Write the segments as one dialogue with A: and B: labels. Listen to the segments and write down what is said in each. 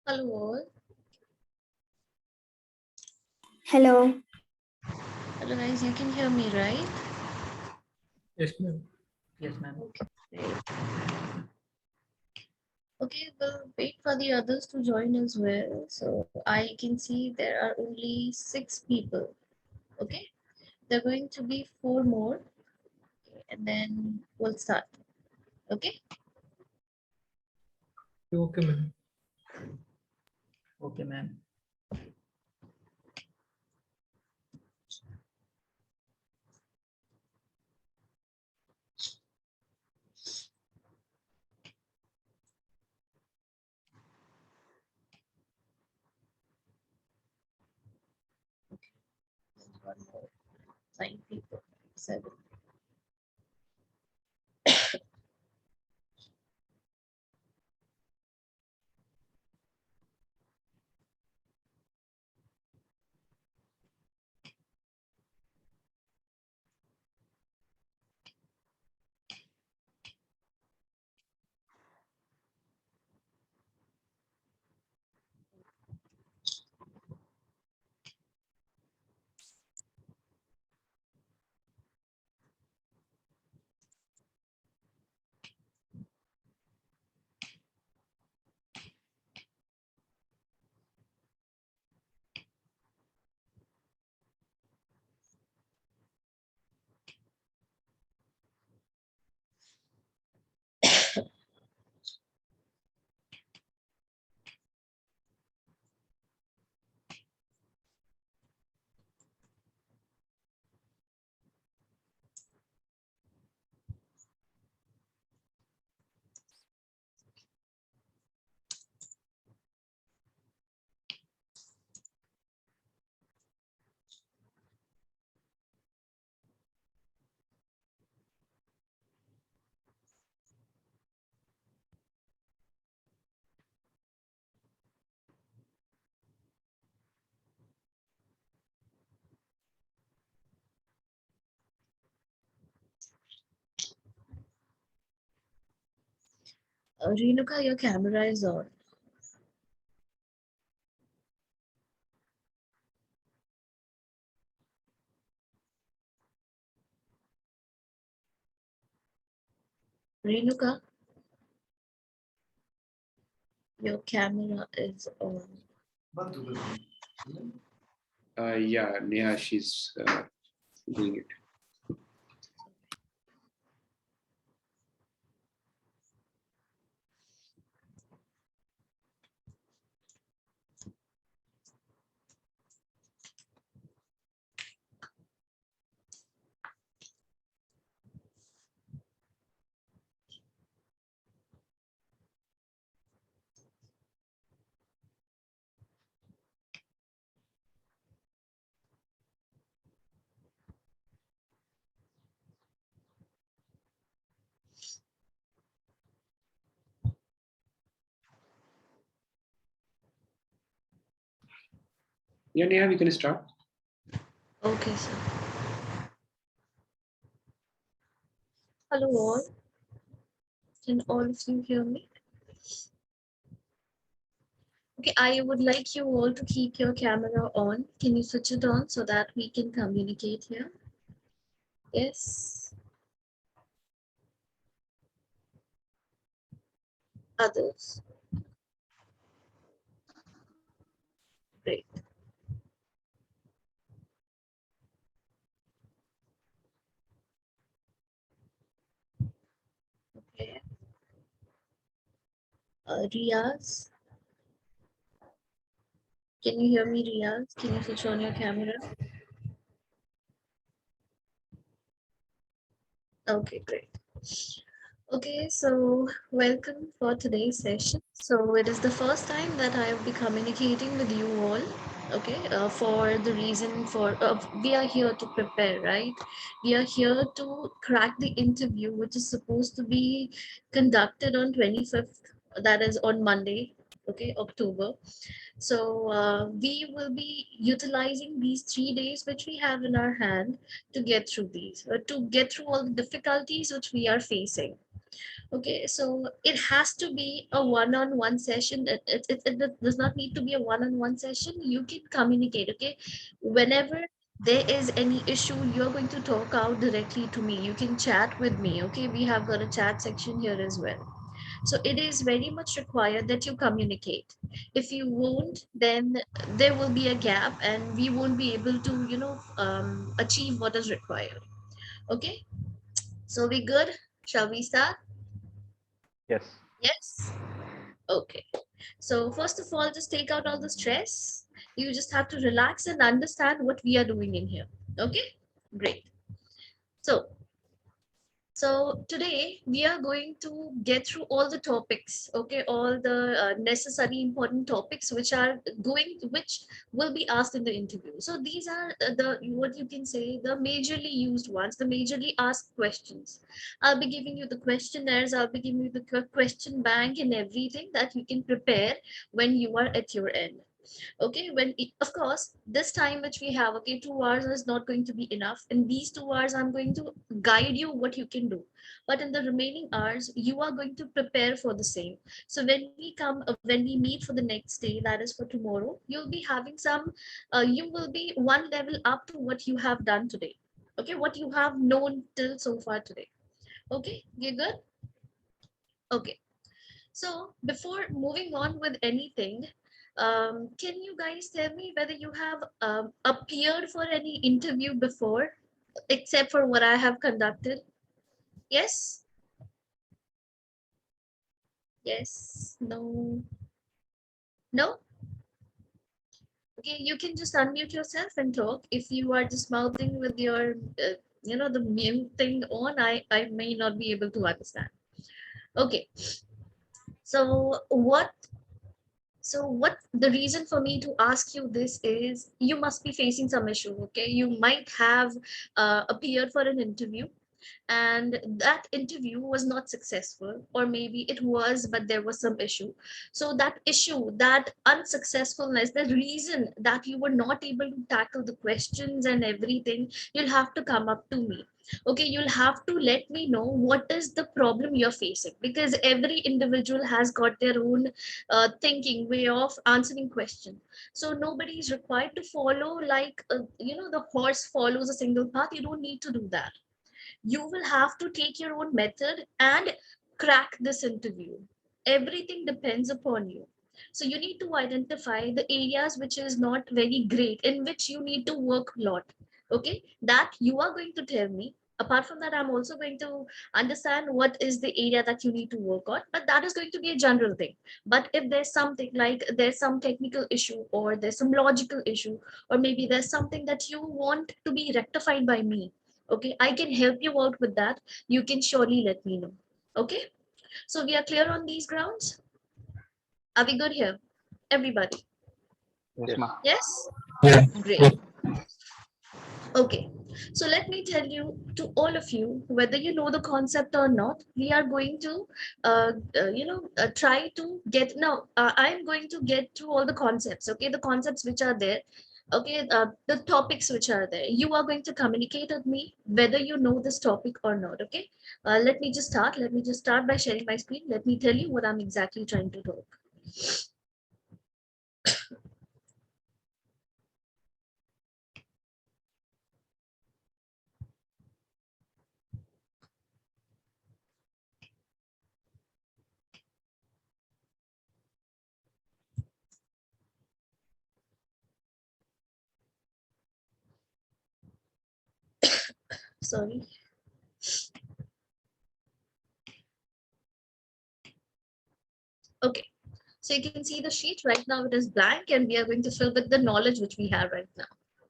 A: Hello all.
B: Hello.
A: Hello guys, you can hear me, right?
C: Yes, ma'am. Yes, ma'am.
A: Okay, great. Okay, we'll wait for the others to join as well. So I can see there are only 6 people. Okay, there are going to be 4 more, and then we'll start. Okay.
C: Okay, ma'am. Okay, ma'am.
A: There's one more. 9 people. 7. Renuka, your camera is on. Renuka, your camera is on.
D: Yeah, Neha, she's doing it. Yeah, Neha, we can start.
A: Okay, sir. Hello all. Can all of you hear me? Okay, I would like you all to keep your camera on. Can you switch it on so that we can communicate here? Yes. Others? Great. Okay. Riaz? Can you hear me, Riaz? Can you switch on your camera? Okay, great. Okay, so welcome for today's session. So it is the first time that I will be communicating with you all. Okay, for the reason for we are here to prepare, right? We are here to crack the interview, which is supposed to be conducted on 25th, that is on Monday, okay, October. So we will be utilizing these 3 days which we have in our hand to get through these, to get through all the difficulties which we are facing. Okay, so it has to be a one-on-one session. It does not need to be a one-on-one session. You can communicate, okay? Whenever there is any issue, you're going to talk out directly to me. You can chat with me, okay? We have got a chat section here as well. So it is very much required that you communicate. If you won't, then there will be a gap and we won't be able to, achieve what is required. Okay, so we good? Shall we start?
E: Yes.
A: Yes. Okay. So first of all, just take out all the stress. You just have to relax and understand what we are doing in here. Okay, great. So today we are going to get through all the topics, okay, all the necessary important topics which will be asked in the interview. So these are the what you can say the majorly used ones, the majorly asked questions. I'll be giving you the questionnaires, I'll be giving you the question bank and everything that you can prepare when you are at your end. Okay, of course this time which we have, okay, 2 hours is not going to be enough. In these 2 hours I'm going to guide you what you can do, but in the remaining hours you are going to prepare for the same. So when we meet for the next day, that is for tomorrow, you'll be having some you will be one level up to what you have done today, okay, what you have known till so far today. Okay, you good? Okay, so before moving on with anything, can you guys tell me whether you have appeared for any interview before, except for what I have conducted? Yes? Yes? No? No? Okay, you can just unmute yourself and talk. If you are just mouthing with your, the mute thing on, I may not be able to understand. Okay, so what the reason for me to ask you this is you must be facing some issue, okay? You might have appeared for an interview and that interview was not successful, or maybe it was but there was some issue. So that issue, that unsuccessfulness, the reason that you were not able to tackle the questions and everything, you'll have to come up to me. Okay, you'll have to let me know what is the problem you're facing, because every individual has got their own thinking way of answering question. So nobody is required to follow like the horse follows a single path. You don't need to do that. You will have to take your own method and crack this interview. Everything depends upon you. So you need to identify the areas which is not very great, in which you need to work a lot. Okay, that you are going to tell me. Apart from that, I'm also going to understand what is the area that you need to work on, but that is going to be a general thing. But if there's something like there's some technical issue, or there's some logical issue, or maybe there's something that you want to be rectified by me, okay, I can help you out with that. You can surely let me know. Okay, so we are clear on these grounds. Are we good here, everybody?
E: Yes, ma'am.
A: Yes,
C: Yeah.
A: great. Okay, so let me tell you to all of you, whether you know the concept or not, we are going to try to get now. I'm going to get through all the concepts, okay, the concepts which are there. Okay, the topics which are there, you are going to communicate with me whether you know this topic or not. Okay, let me just start by sharing my screen. Let me tell you what I'm exactly trying to talk. Sorry. Okay, so you can see the sheet right now, it is blank, and we are going to fill with the knowledge which we have right now.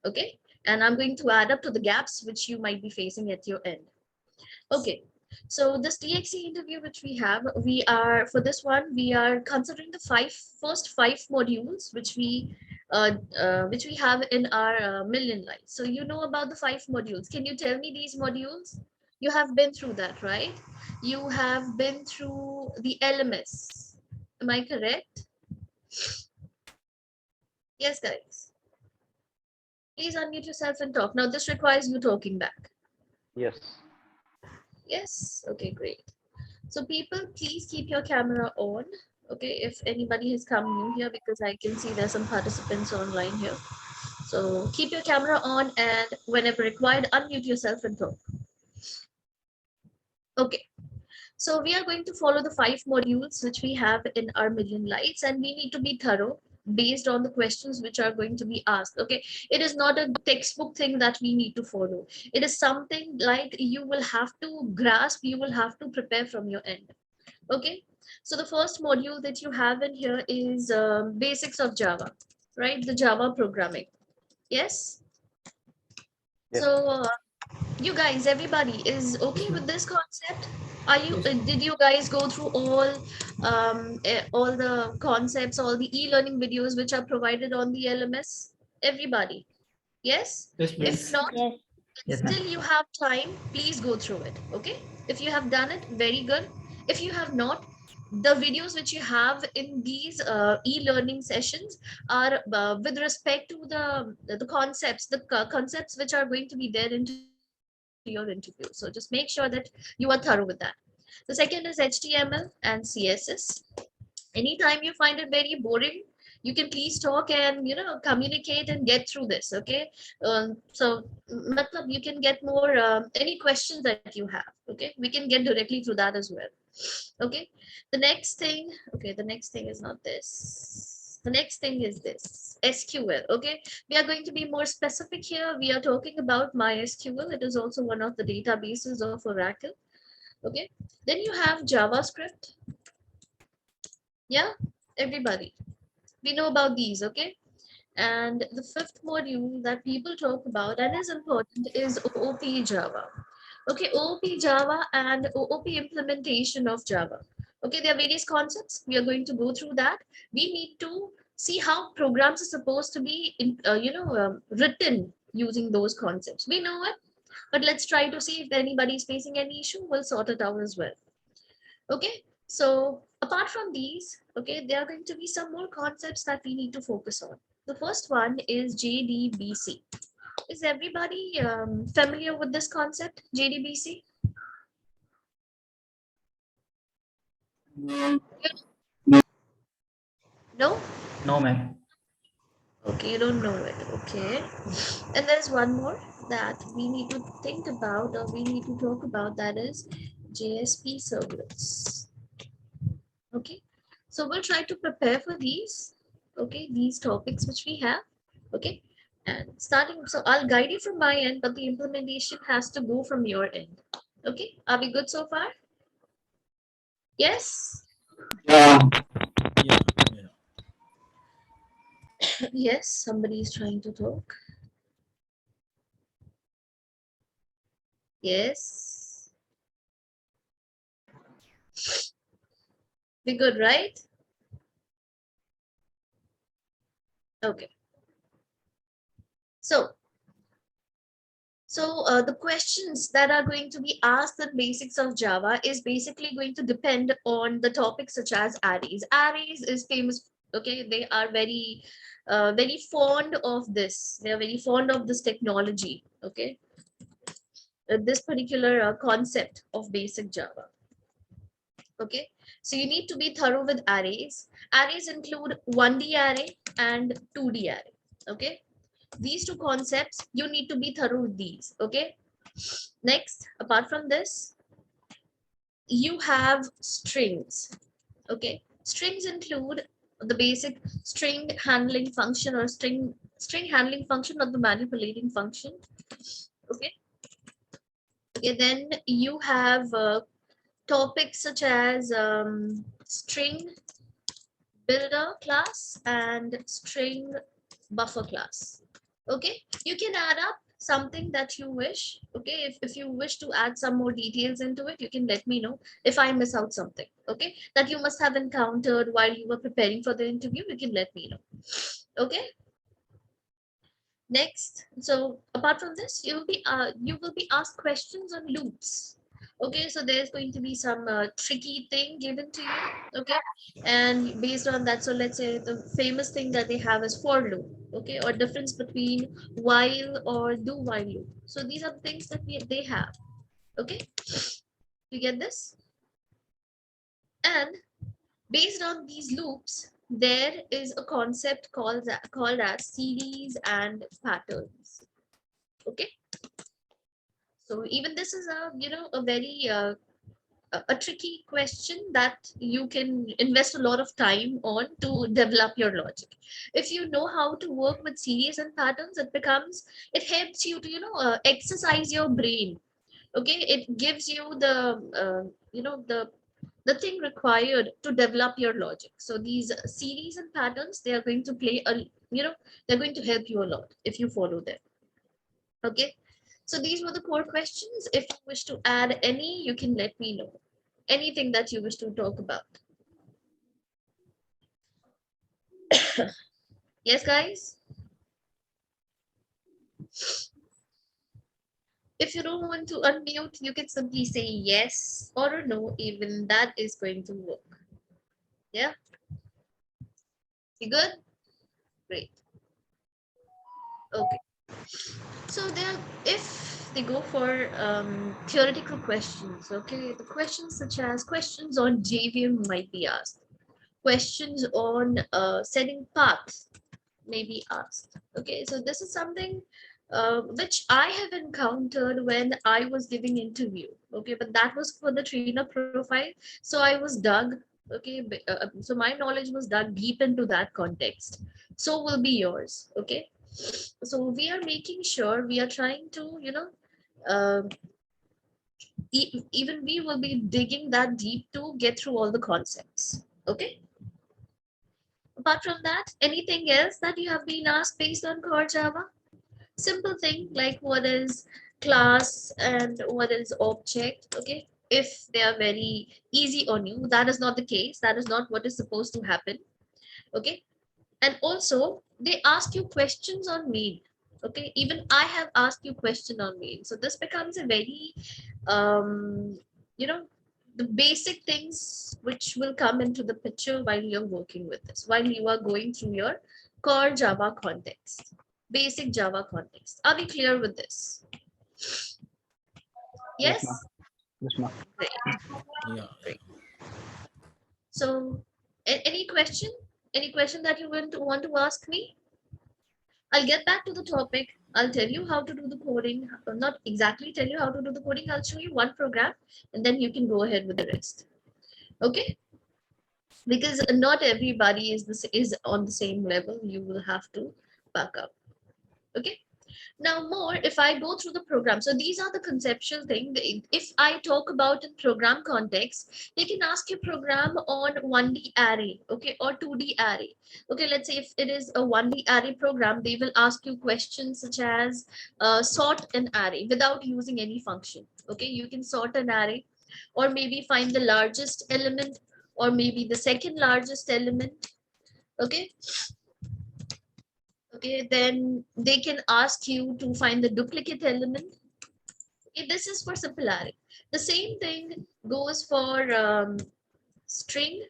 A: Okay, and I'm going to add up to the gaps which you might be facing at your end. Okay, so this TXC interview which we have, for this one, we are considering the first five modules which we have in our million lights. So you know about the 5 modules. Can you tell me these modules? You have been through that, right? You have been through the LMS. Am I correct? Yes, guys. Please unmute yourself and talk. Now, this requires you talking back.
E: Yes.
A: Yes? Okay, great. So people, please keep your camera on. Okay, if anybody has come new here, because I can see there's some participants online here. So keep your camera on, and whenever required, unmute yourself and talk. Okay. So we are going to follow the 5 modules which we have in our Million Lights, and we need to be thorough based on the questions which are going to be asked. Okay, it is not a textbook thing that we need to follow. It is something like you will have to grasp, you will have to prepare from your end. Okay, so the first module that you have in here is basics of Java, right? The Java programming. Yes.
E: Yes.
A: So you guys, everybody is okay
C: Yes,
A: with
C: ma'am.
A: this concept? Are you
C: Yes.
A: did you guys go through all the concepts, all the e-learning videos which are provided on the LMS? Everybody? Yes.
C: Yes, ma'am.
A: If
B: Yes.
A: not,
B: Yes.
C: Yes,
A: still
C: ma'am.
A: you have time, please go through it. Okay, if you have done it, very good. If you have not, the videos which you have in these e-learning sessions are with respect to the concepts, the concepts which are going to be there into your interview. So just make sure that you are thorough with that. The second is HTML and CSS. Anytime you find it very boring, you can please talk and communicate and get through this. Okay, so matlab you can get more any questions that you have. Okay, we can get directly through that as well. Okay, the next thing, okay, the next thing is not this, the next thing is this SQL. Okay, we are going to be more specific here. We are talking about MySQL. It is also one of the databases of Oracle. Okay, then you have JavaScript. Yeah, everybody, we know about these. Okay, and the fifth module that people talk about and is important is OOP Java. Okay, OOP Java and OOP implementation of Java. Okay, there are various concepts. We are going to go through that. We need to see how programs are supposed to be written using those concepts. We know it, but let's try to see if anybody is facing any issue. We'll sort it out as well. Okay, so apart from these, okay, there are going to be some more concepts that we need to focus on. The first one is JDBC. Is everybody familiar with this concept, JDBC? No?
C: No, ma'am.
A: Okay, you don't know it. Okay. And there's one more that we need to think about, or we need to talk about, that is JSP servlets. Okay, so we'll try to prepare for these. Okay, these topics which we have. Okay, and starting, so I'll guide you from my end, but the implementation has to go from your end. Okay, are we good so far? Yes.
C: Yeah.
A: Yes, somebody is trying to talk. Yes, we good, right? Okay, so the questions that are going to be asked in basics of Java is basically going to depend on the topics such as arrays. Arrays is famous. Okay, they are very fond of this. They are very fond of this technology. Okay, this particular concept of basic Java. Okay, so you need to be thorough with arrays. Arrays include 1D array and 2D array. Okay, these two concepts, you need to be thorough with these. Okay, next, apart from this, you have strings. Okay, strings include the basic string handling function, or string handling function, or the manipulating function. Okay, okay, then you have topics such as string builder class and string buffer class. Okay, you can add up something that you wish. Okay, if you wish to add some more details into it, you can let me know. If I miss out something, okay, that you must have encountered while you were preparing for the interview, you can let me know. Okay, next, so apart from this, you will be asked questions on loops. Okay, so there's going to be some tricky thing given to you. Okay, and based on that, so let's say the famous thing that they have is for loop. Okay, or difference between while or do while loop. So these are the things that they have. Okay, you get this? And based on these loops, there is a concept called as series and patterns. Okay, so even this is a very a tricky question that you can invest a lot of time on to develop your logic. If you know how to work with series and patterns, it helps you to exercise your brain. Okay, it gives you the thing required to develop your logic. So these series and patterns, they are going to play a they're going to help you a lot if you follow them. Okay, so these were the core questions. If you wish to add any, you can let me know. Anything that you wish to talk about. Yes, guys? If you don't want to unmute, you can simply say yes or no, even that is going to work. Yeah? You good? Great. Okay. So there, if they go for theoretical questions, okay, the questions such as questions on JVM might be asked. Questions on setting paths may be asked. Okay, so this is something which I have encountered when I was giving interview. Okay, but that was for the trainer profile. So I was dug. Okay, so my knowledge was dug deep into that context. So will be yours. Okay, so we are making sure we are trying to, uh, even we will be digging that deep to get through all the concepts. Okay. Apart from that, anything else that you have been asked based on core Java? Simple thing like what is class and what is object. Okay, if they are very easy on you, that is not the case. That is not what is supposed to happen. Okay, and also they ask you questions on main. Okay, even I have asked you question on main, so this becomes a very you know the basic things which will come into the picture while you're working with this, while you are going through your core Java context, basic Java context. Are we clear with this?
E: Yes, ma'am.
A: Yes.
E: Yes, ma'am.
A: Great.
C: Yeah.
A: Great. So any question that you want to ask me? I'll get back to the topic. I'll tell you how to do the coding. Not exactly tell you how to do the coding. I'll show you one program and then you can go ahead with the rest. Okay? Because not everybody is on the same level. You will have to back up. Okay? Now more, if I go through the program, so these are the conceptual thing. If I talk about in program context, they can ask you program on 1D array, okay, or 2D array. Okay, let's say if it is a 1D array program, they will ask you questions such as sort an array without using any function. Okay, you can sort an array or maybe find the largest element or maybe the second largest element. Okay, okay, then they can ask you to find the duplicate element. Okay, this is for simple array. The same thing goes for string.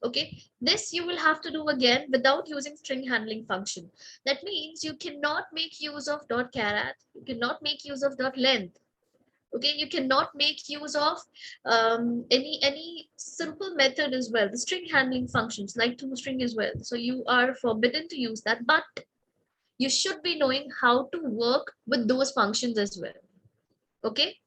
A: Okay, this you will have to do again without using string handling function. That means you cannot make use of dot caret, you cannot make use of dot length. Okay, you cannot make use of any simple method as well, the string handling functions like toString as well. So you are forbidden to use that, but you should be knowing how to work with those functions as well. Okay,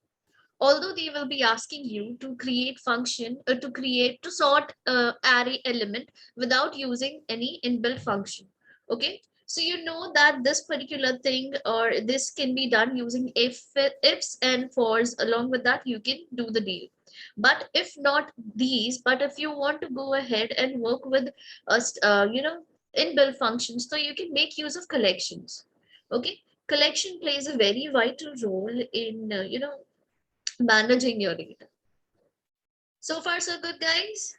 A: although they will be asking you to create function to sort array element without using any inbuilt function. Okay, so you know that this particular thing or this can be done using ifs and fors. Along with that, you can do the deal. But if not these, but if you want to go ahead and work with inbuilt functions, so you can make use of collections. Okay, collection plays a very vital role in managing your data. So far, so good, guys?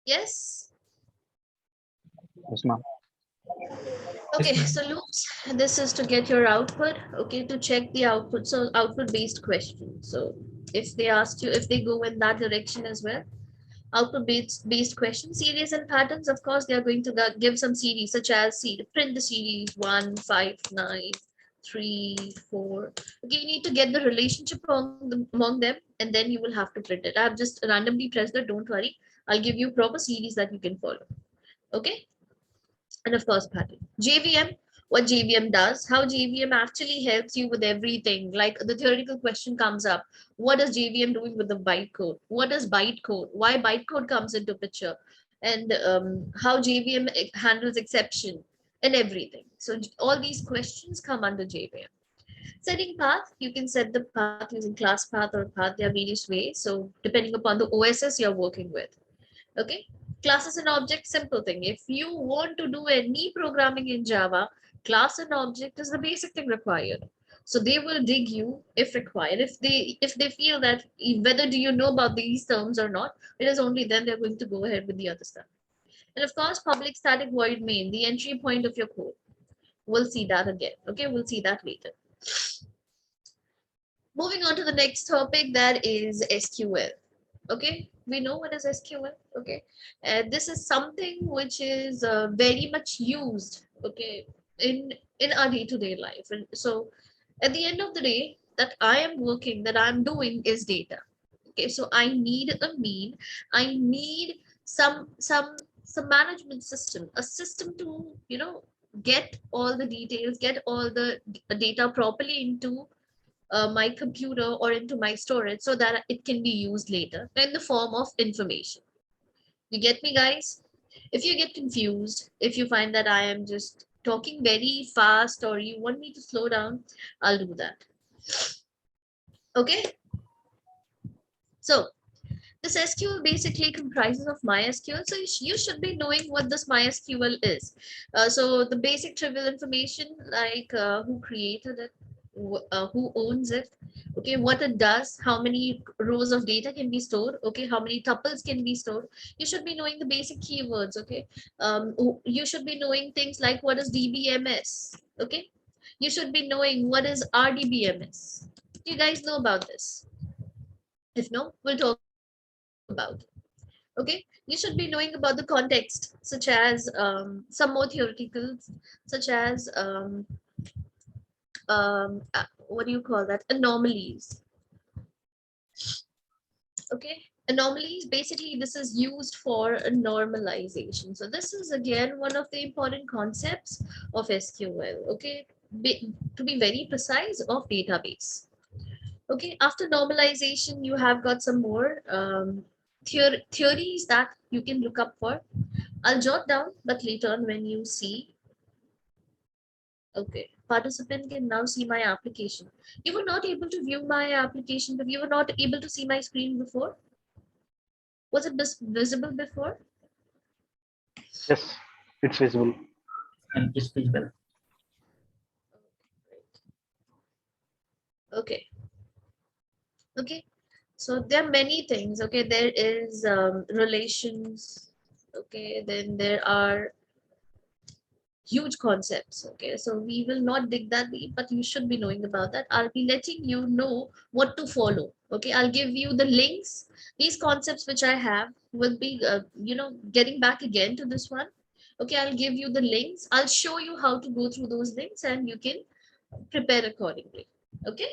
A: Yes?
E: Yes, ma'am.
A: Okay,
C: Yes, ma'am.
A: so loops, this is to get your output, okay, to check the output. So output-based question. So if they ask you, if they go in that direction as well, output-based question, series and patterns, of course, they are going to give some series such as print the series 1, 5, 9, 3, 4. Okay, you need to get the relationship among them, and then you will have to print it. I've just randomly pressed that, don't worry. I'll give you proper series that you can follow. Okay, and of course pattern. JVM, what JVM does, how JVM actually helps you with everything. Like the theoretical question comes up, what is JVM doing with the bytecode? What is bytecode? Why bytecode comes into picture? And how JVM handles exception and everything. So all these questions come under JVM. Setting path, you can set the path using class path or path. There are various ways. So depending upon the OSS you're working with. Okay, classes and object, simple thing. If you want to do any programming in Java, class and object is the basic thing required. So they will dig you if required. If they feel that whether do you know about these terms or not, it is only then they're going to go ahead with the other stuff. And of course, public static void main, the entry point of your code. We'll see that again. Okay, we'll see that later. Moving on to the next topic, that is SQL. Okay, we know what is SQL. Okay, this is something which is very much used, okay, in our day-to-day life. And so at the end of the day, that I am working, that I'm doing is data. Okay, so I need a mean, I need some management system, a system to, get all the details, get all the data properly into my computer or into my storage so that it can be used later in the form of information. You get me, guys? If you get confused, if you find that I am just talking very fast or you want me to slow down, I'll do that. Okay, so this SQL basically comprises of MySQL. So you should be knowing what this MySQL is. So the basic trivial information like who created it, who owns it, okay, what it does, how many rows of data can be stored, okay, how many tuples can be stored. You should be knowing the basic keywords, okay. You should be knowing things like what is DBMS, okay. You should be knowing what is RDBMS. Do you guys know about this? If no, we'll talk about it. Okay, you should be knowing about the context, such as some more theoretical, such as what do you call that, anomalies. Okay, anomalies, basically this is used for a normalization. So this is again one of the important concepts of SQL. Okay, to be very precise, of database. Okay, after normalization you have got some more theories that you can look up for. I'll jot down, but later on when you see. Okay, participant can now see my application. You were not able to view my application, but you were not able to see my screen before. Was it visible before?
E: Yes, it's visible.
C: And it's visible.
A: Okay. Okay. So there are many things. Okay, there is relations. Okay, then there are huge concepts. Okay, so we will not dig that deep, but you should be knowing about that. I'll be letting you know what to follow. Okay, I'll give you the links. These concepts which I have will be getting back again to this one. Okay, I'll give you the links. I'll show you how to go through those links and you can prepare accordingly. Okay.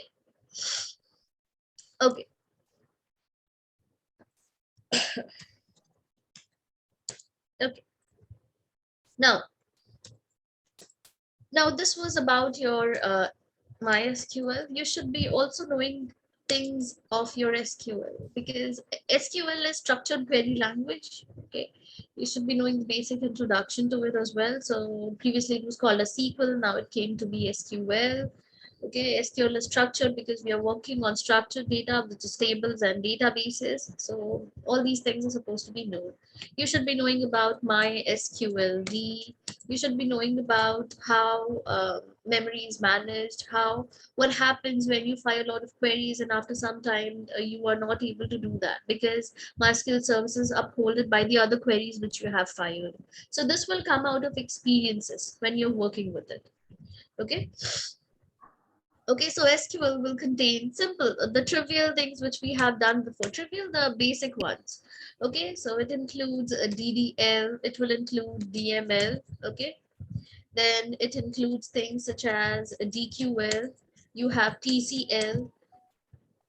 A: Okay, okay. Now this was about your MySQL. You should be also knowing things of your SQL, because SQL is structured query language. Okay, you should be knowing the basic introduction to it as well. So previously it was called a SQL, now it came to be SQL. Okay, SQL is structured because we are working on structured data, which is tables and databases. So all these things are supposed to be known. You should be knowing about MySQL. You should be knowing about how memory is managed, how what happens when you fire a lot of queries and after some time you are not able to do that because MySQL services upholded by the other queries which you have fired. So this will come out of experiences when you're working with it. Okay. Okay, so SQL will contain simple, the trivial things which we have done before, trivial, the basic ones. Okay, so it includes a DDL, it will include DML, okay, Then it includes things such as DQL, you have TCL,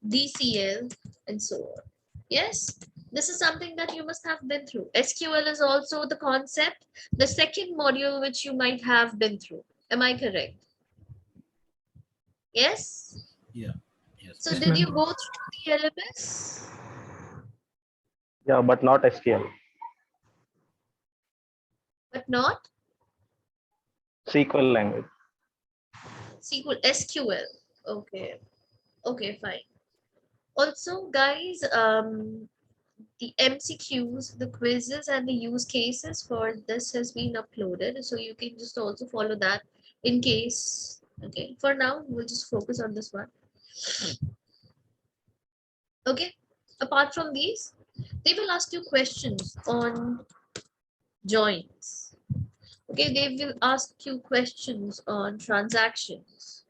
A: DCL, and so on. Yes, this is something that you must have been through. SQL is also the concept, the second module which you might have been through. Am I correct? Yes?
F: Yeah. Yes.
A: So did you go through the LMS?
E: Yeah, but not SQL.
A: But not
E: SQL language.
A: SQL. Okay. Okay, fine. Also, guys, the MCQs, the quizzes, and the use cases for this has been uploaded. So you can just also follow that in case. Okay, for now, we'll just focus on this one. Okay, apart from these, they will ask you questions on joins. Okay, they will ask you questions on transactions.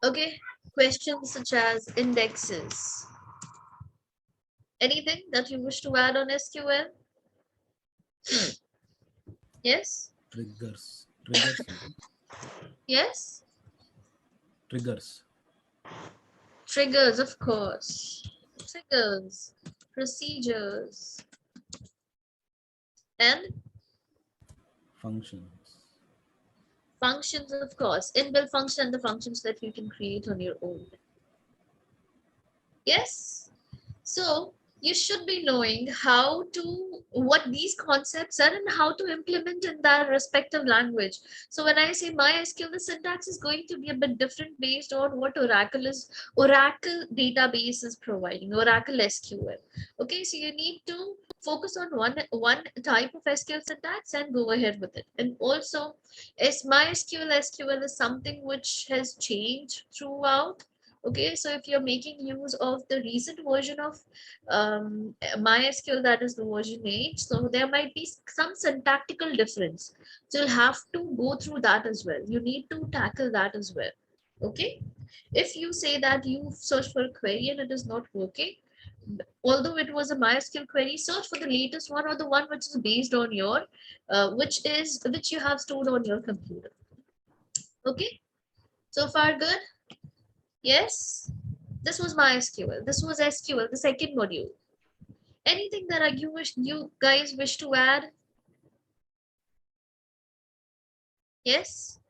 A: Okay, questions such as indexes. Anything that you wish to add on SQL? Yes?
F: Triggers. Triggers.
A: Yes?
F: Triggers.
A: Triggers, of course. Triggers, procedures, and
F: Functions.
A: functions, of course. Inbuilt function and the functions that you can create on your own. Yes? So you should be knowing what these concepts are and how to implement in that respective language. So when I say MySQL, the syntax is going to be a bit different based on what Oracle database is providing, Oracle SQL. Okay, so you need to focus on one type of SQL syntax and go ahead with it. And also, is MySQL SQL is something which has changed throughout. Okay, so if you're making use of the recent version of MySQL, that is the version 8, so there might be some syntactical difference. So you'll have to go through that as well. You need to tackle that as well. Okay, if you say that you search for a query and it is not working, although it was a MySQL query, search for the latest one or the one which is based on your, which you have stored on your computer. Okay, so far good. Yes, this was MySQL. This was SQL, the second module. Anything that you guys wish to add? Yes.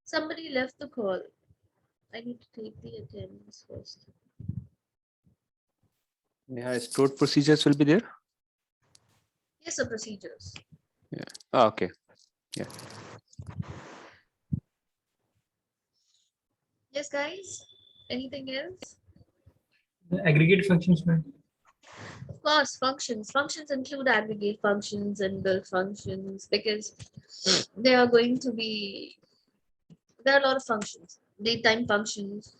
A: Somebody left the call. I need to take the attendance first.
D: Yeah, stored procedures will be there.
A: Yes, the procedures.
D: Oh, okay.
A: Yes, guys. Anything else?
C: Aggregate functions, man.
A: Of course, functions. Functions include aggregate functions and build functions because they are going to be, there are a lot of functions. Datetime functions.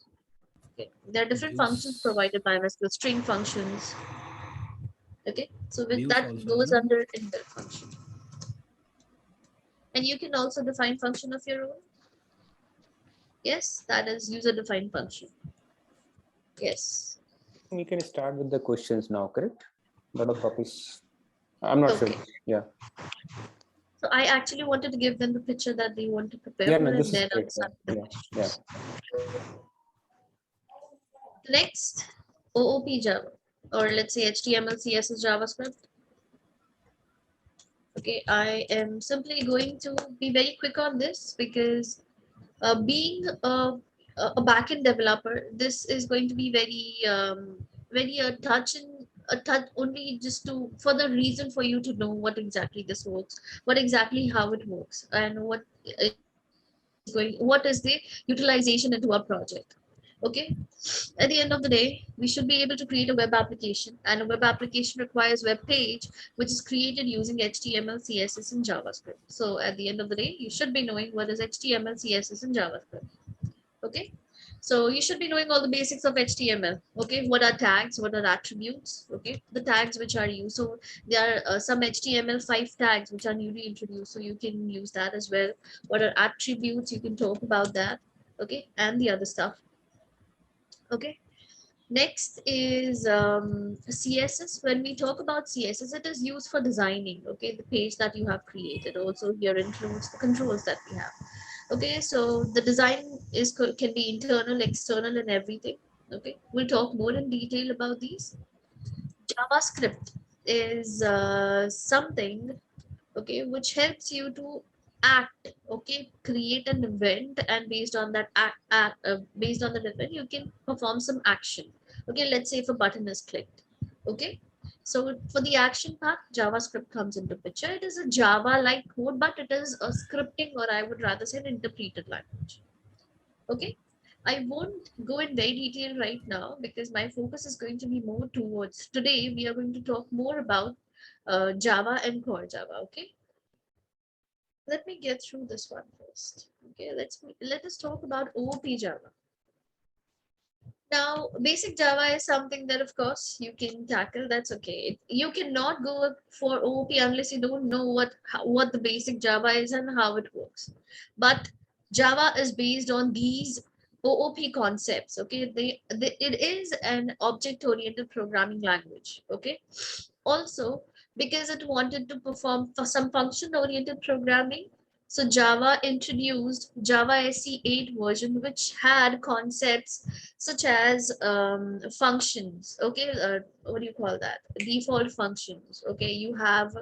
A: Okay. There are different functions
F: Views.
A: provided by MySQL, string functions. Okay, so with
F: Views
A: that
F: also,
A: goes
F: no?
A: under inbuilt function. And you can also define function of your own. Yes, that is user defined function. Yes.
G: We can start with the questions now, correct? Lot of topics. I'm not sure.
A: Okay.
G: Yeah.
A: So I actually wanted to give them the picture that they want to prepare
G: Yeah,
A: for
G: no, this
A: and
G: is
A: then
G: great.
A: answer the
G: Yeah.
A: questions.
G: Yeah.
A: Next, OOP Java, or let's say HTML, CSS, JavaScript. Okay, I am simply going to be very quick on this because being a backend developer, this is going to be very a touch only just to for the reason for you to know what exactly this works, what exactly how it works, and what is the utilization into a project. Okay, at the end of the day, we should be able to create a web application, and a web application requires web page, which is created using HTML, CSS, and JavaScript. So at the end of the day, you should be knowing what is HTML, CSS, and JavaScript. Okay, so you should be knowing all the basics of HTML. Okay, what are tags, what are attributes? Okay, the tags which are used. So there are some HTML5 tags which are newly introduced, so you can use that as well. What are attributes? You can talk about that. Okay, and the other stuff. Okay, Next is CSS. When we talk about CSS, it is used for designing, okay, the page that you have created. Also here includes the controls that we have. Okay, so the design can be internal, external, and everything. Okay, we'll talk more in detail about these. JavaScript is something, okay, which helps you to act, okay, create an event, and based on that based on the event, you can perform some action. Okay, let's say if a button is clicked. Okay, so for the action part, JavaScript comes into picture. It is a Java like code, but it is a scripting, or I would rather say an interpreted language. Okay, I won't go in very detail right now because my focus is going to be more towards today. We are going to talk more about Java and core Java. Okay, let me get through this one first. Okay, let us talk about OOP Java. Now, basic Java is something that, of course, you can tackle. That's okay. You cannot go for OOP unless you don't know what the basic Java is and how it works. But Java is based on these OOP concepts. Okay, it is an object-oriented programming language. Okay, also because it wanted to perform for some function-oriented programming. So Java introduced Java SE 8 version, which had concepts such as functions. Okay, what do you call that? Default functions. Okay, you have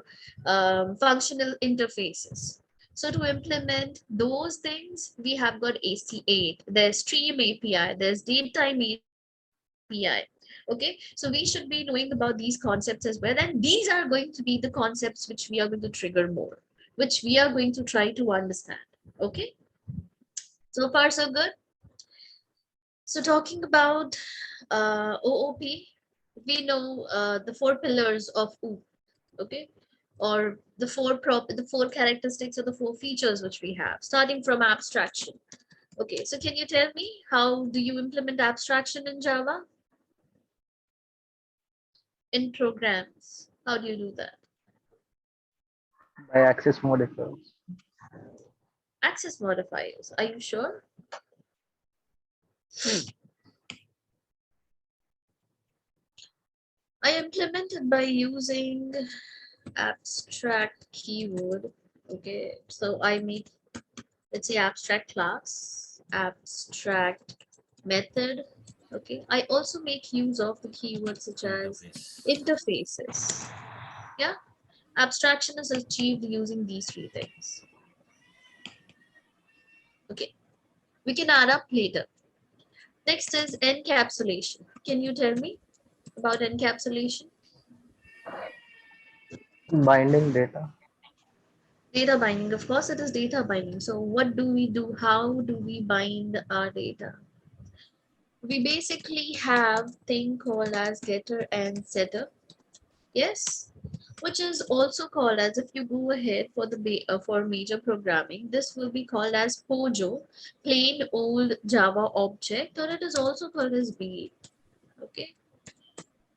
A: functional interfaces. So to implement those things, we have got AC8. There's Stream API. There's Datetime API. Okay, so we should be knowing about these concepts as well. And these are going to be the concepts which we are going to trigger more, which we are going to try to understand. Okay, so far so good. So talking about OOP, we know the four pillars of OOP, okay, or the four characteristics or the four features which we have, starting from abstraction. Okay, so can you tell me how do you implement abstraction in Java? In programs, how do you do that?
E: By access modifiers.
A: Access modifiers, are you sure? I implemented by using abstract keyword. Okay, so I make, let's say, abstract class, abstract method. Okay, I also make use of the keywords such as interfaces. Yeah, abstraction is achieved using these three things. Okay, we can add up later. Next is encapsulation. Can you tell me about encapsulation?
E: Binding data.
A: Data binding, of course, it is data binding. So what do we do? How do we bind our data? We basically have thing called as getter and setter. Yes, which is also called as, if you go ahead for the for major programming, this will be called as POJO, plain old Java object, or it is also called as BA. Okay.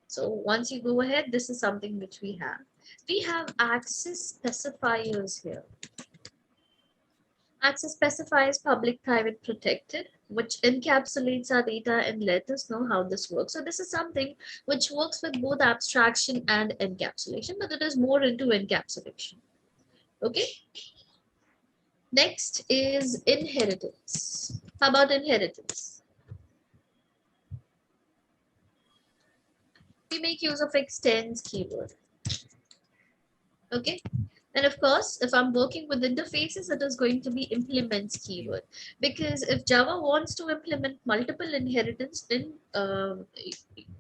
A: So once you go ahead, this is something which we have. We have access specifiers here. Access specifies public, private, protected, which encapsulates our data and let us know how this works. So this is something which works with both abstraction and encapsulation, but it is more into encapsulation. Okay. Next is inheritance. How about inheritance? We make use of extends keyword. Okay. And of course, if I'm working with interfaces, it is going to be implements keyword. Because if Java wants to implement multiple inheritance, then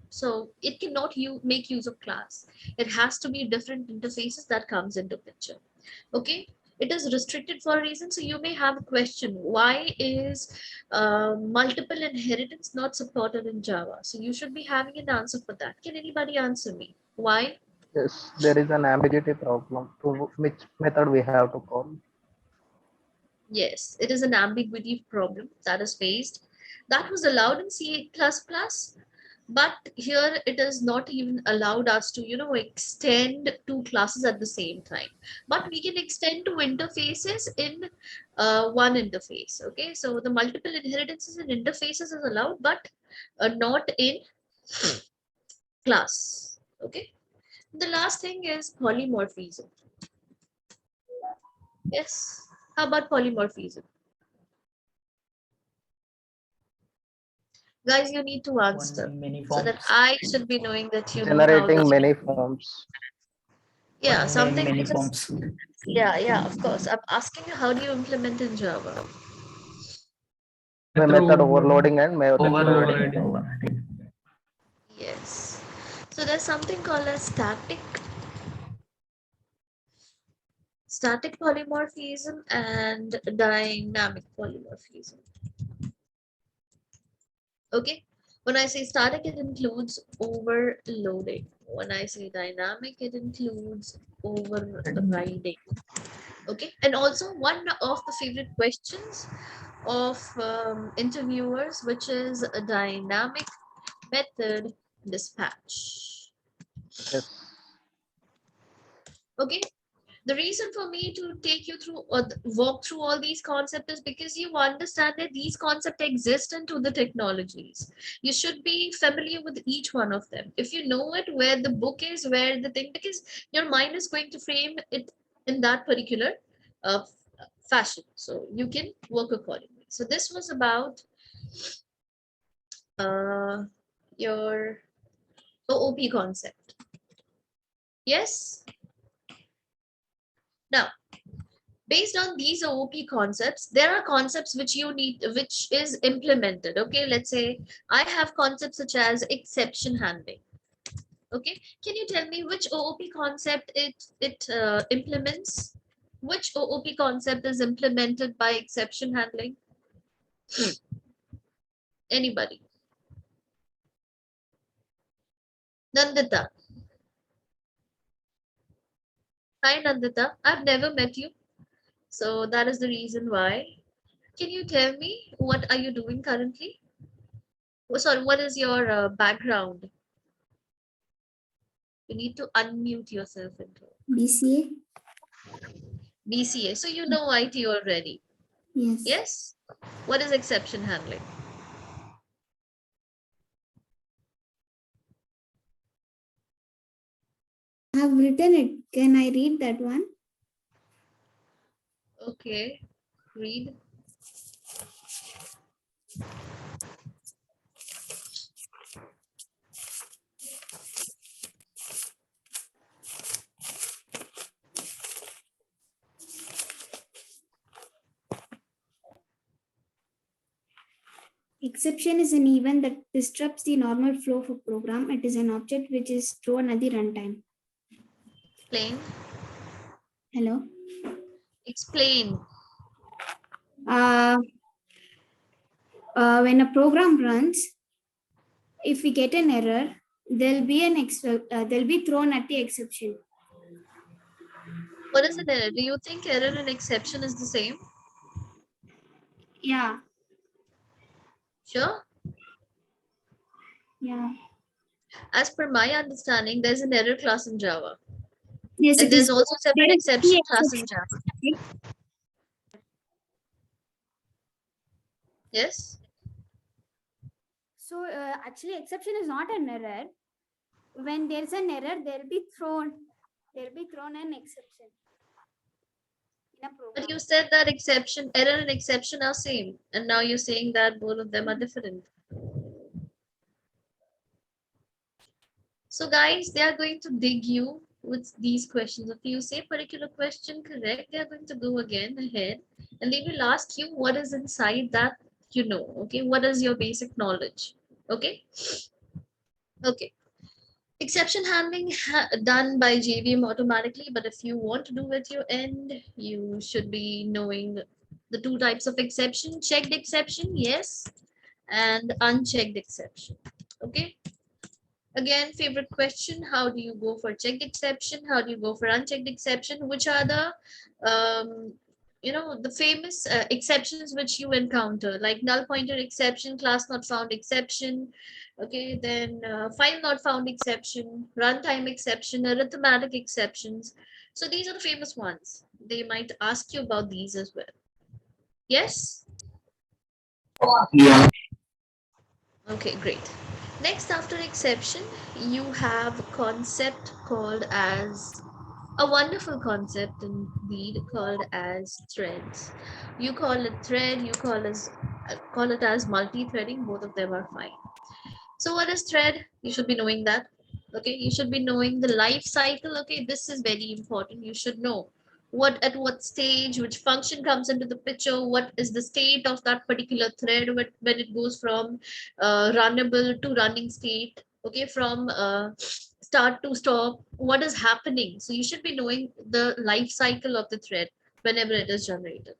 A: so it cannot make use of class. It has to be different interfaces that comes into picture. Okay. It is restricted for a reason. So you may have a question, why is multiple inheritance not supported in Java? So you should be having an answer for that. Can anybody answer me? Why?
E: Yes, there is an ambiguity problem to which method we have to call.
A: Yes, it is an ambiguity problem that is faced. That was allowed in C++, but here it is not even allowed us to, extend two classes at the same time. But we can extend two interfaces in one interface. Okay, so the multiple inheritances in interfaces is allowed, but not in class. Okay. The last thing is polymorphism. Yes. How about polymorphism? Guys, you need to answer
C: Many
A: so that
C: forms.
A: I should be knowing that you know how
E: Generating
A: this.
E: many forms.
A: Yeah, something
C: Many
A: which is.
C: forms.
A: Yeah, of course. I'm asking you, how do you implement in Java?
E: The method overloading and method
C: Overloading.
E: overriding.
A: Yes. So there's something called as static polymorphism and dynamic polymorphism. Okay. When I say static, it includes overloading. When I say dynamic, it includes overriding. Okay. And also one of the favorite questions of interviewers, which is a dynamic method dispatch.
E: Yes.
A: Okay. The reason for me to take you through or walk through all these concepts is because you understand that these concepts exist into the technologies. You should be familiar with each one of them. If you know it, where the book is, where the thing, because your mind is going to frame it in that particular uh, fashion. So you can work accordingly. So this was about uh, your OOP concept. Yes. Now, based on these OOP concepts, there are concepts which you need, which is implemented. Okay, let's say I have concepts such as exception handling. Okay, can you tell me which OOP concept it implements? Which OOP concept is implemented by exception handling? Anybody? Nandita. Hi, Nandita. I've never met you, so that is the reason why. Can you tell me what are you doing currently? Oh, sorry, what is your background? You need to unmute yourself into
B: BCA?
A: BCA. So you know IT already.
B: Yes.
A: Yes? What is exception handling?
B: I have written it. Can I read that one?
A: Okay. Read.
B: Exception is an event that disrupts the normal flow of a program. It is an object which is thrown at the runtime.
A: Explain.
B: Hello.
A: Explain.
B: Uh, when a program runs, if we get an error, there'll be thrown at the exception.
A: What is an error? Do you think error and exception is the same?
B: Yeah.
A: Sure.
B: Yeah.
A: As per my understanding, there's an error class in Java.
B: Yes,
A: And
B: it
A: there's
B: is.
A: also separate
B: There is
A: exception
B: the
A: class in
B: exception.
A: Java. Yes?
B: So actually, exception is not an error. When there's an error, there'll be thrown an exception in a
A: But
B: program.
A: you said that exception, error and exception are same. And now you're saying that both of them are different. So guys, they are going to dig you with these questions. If you say particular question correct, they are going to go again ahead and they will ask you what is inside that you know. Okay, what is your basic knowledge? Okay, okay. Exception handling done by JVM automatically, but if you want to do at your end, you should be knowing the two types of exception: checked exception, yes, and unchecked exception. Okay. Again, favorite question, how do you go for checked exception? How do you go for unchecked exception? Which are the, the famous exceptions which you encounter, like null pointer exception, class not found exception, okay, then file not found exception, runtime exception, arithmetic exceptions. So these are the famous ones. They might ask you about these as well. Yes?
C: Yeah.
A: Okay, great. Next, after exception, you have a concept called as a wonderful concept indeed called as threads. You call it thread, you call it as multi-threading, both of them are fine. So what is thread? You should be knowing that. Okay, you should be knowing the life cycle. Okay, this is very important. You should know what stage which function comes into the picture, what is the state of that particular thread when it goes from runnable to running state. Okay, from start to stop, what is happening. So you should be knowing the life cycle of the thread whenever it is generated.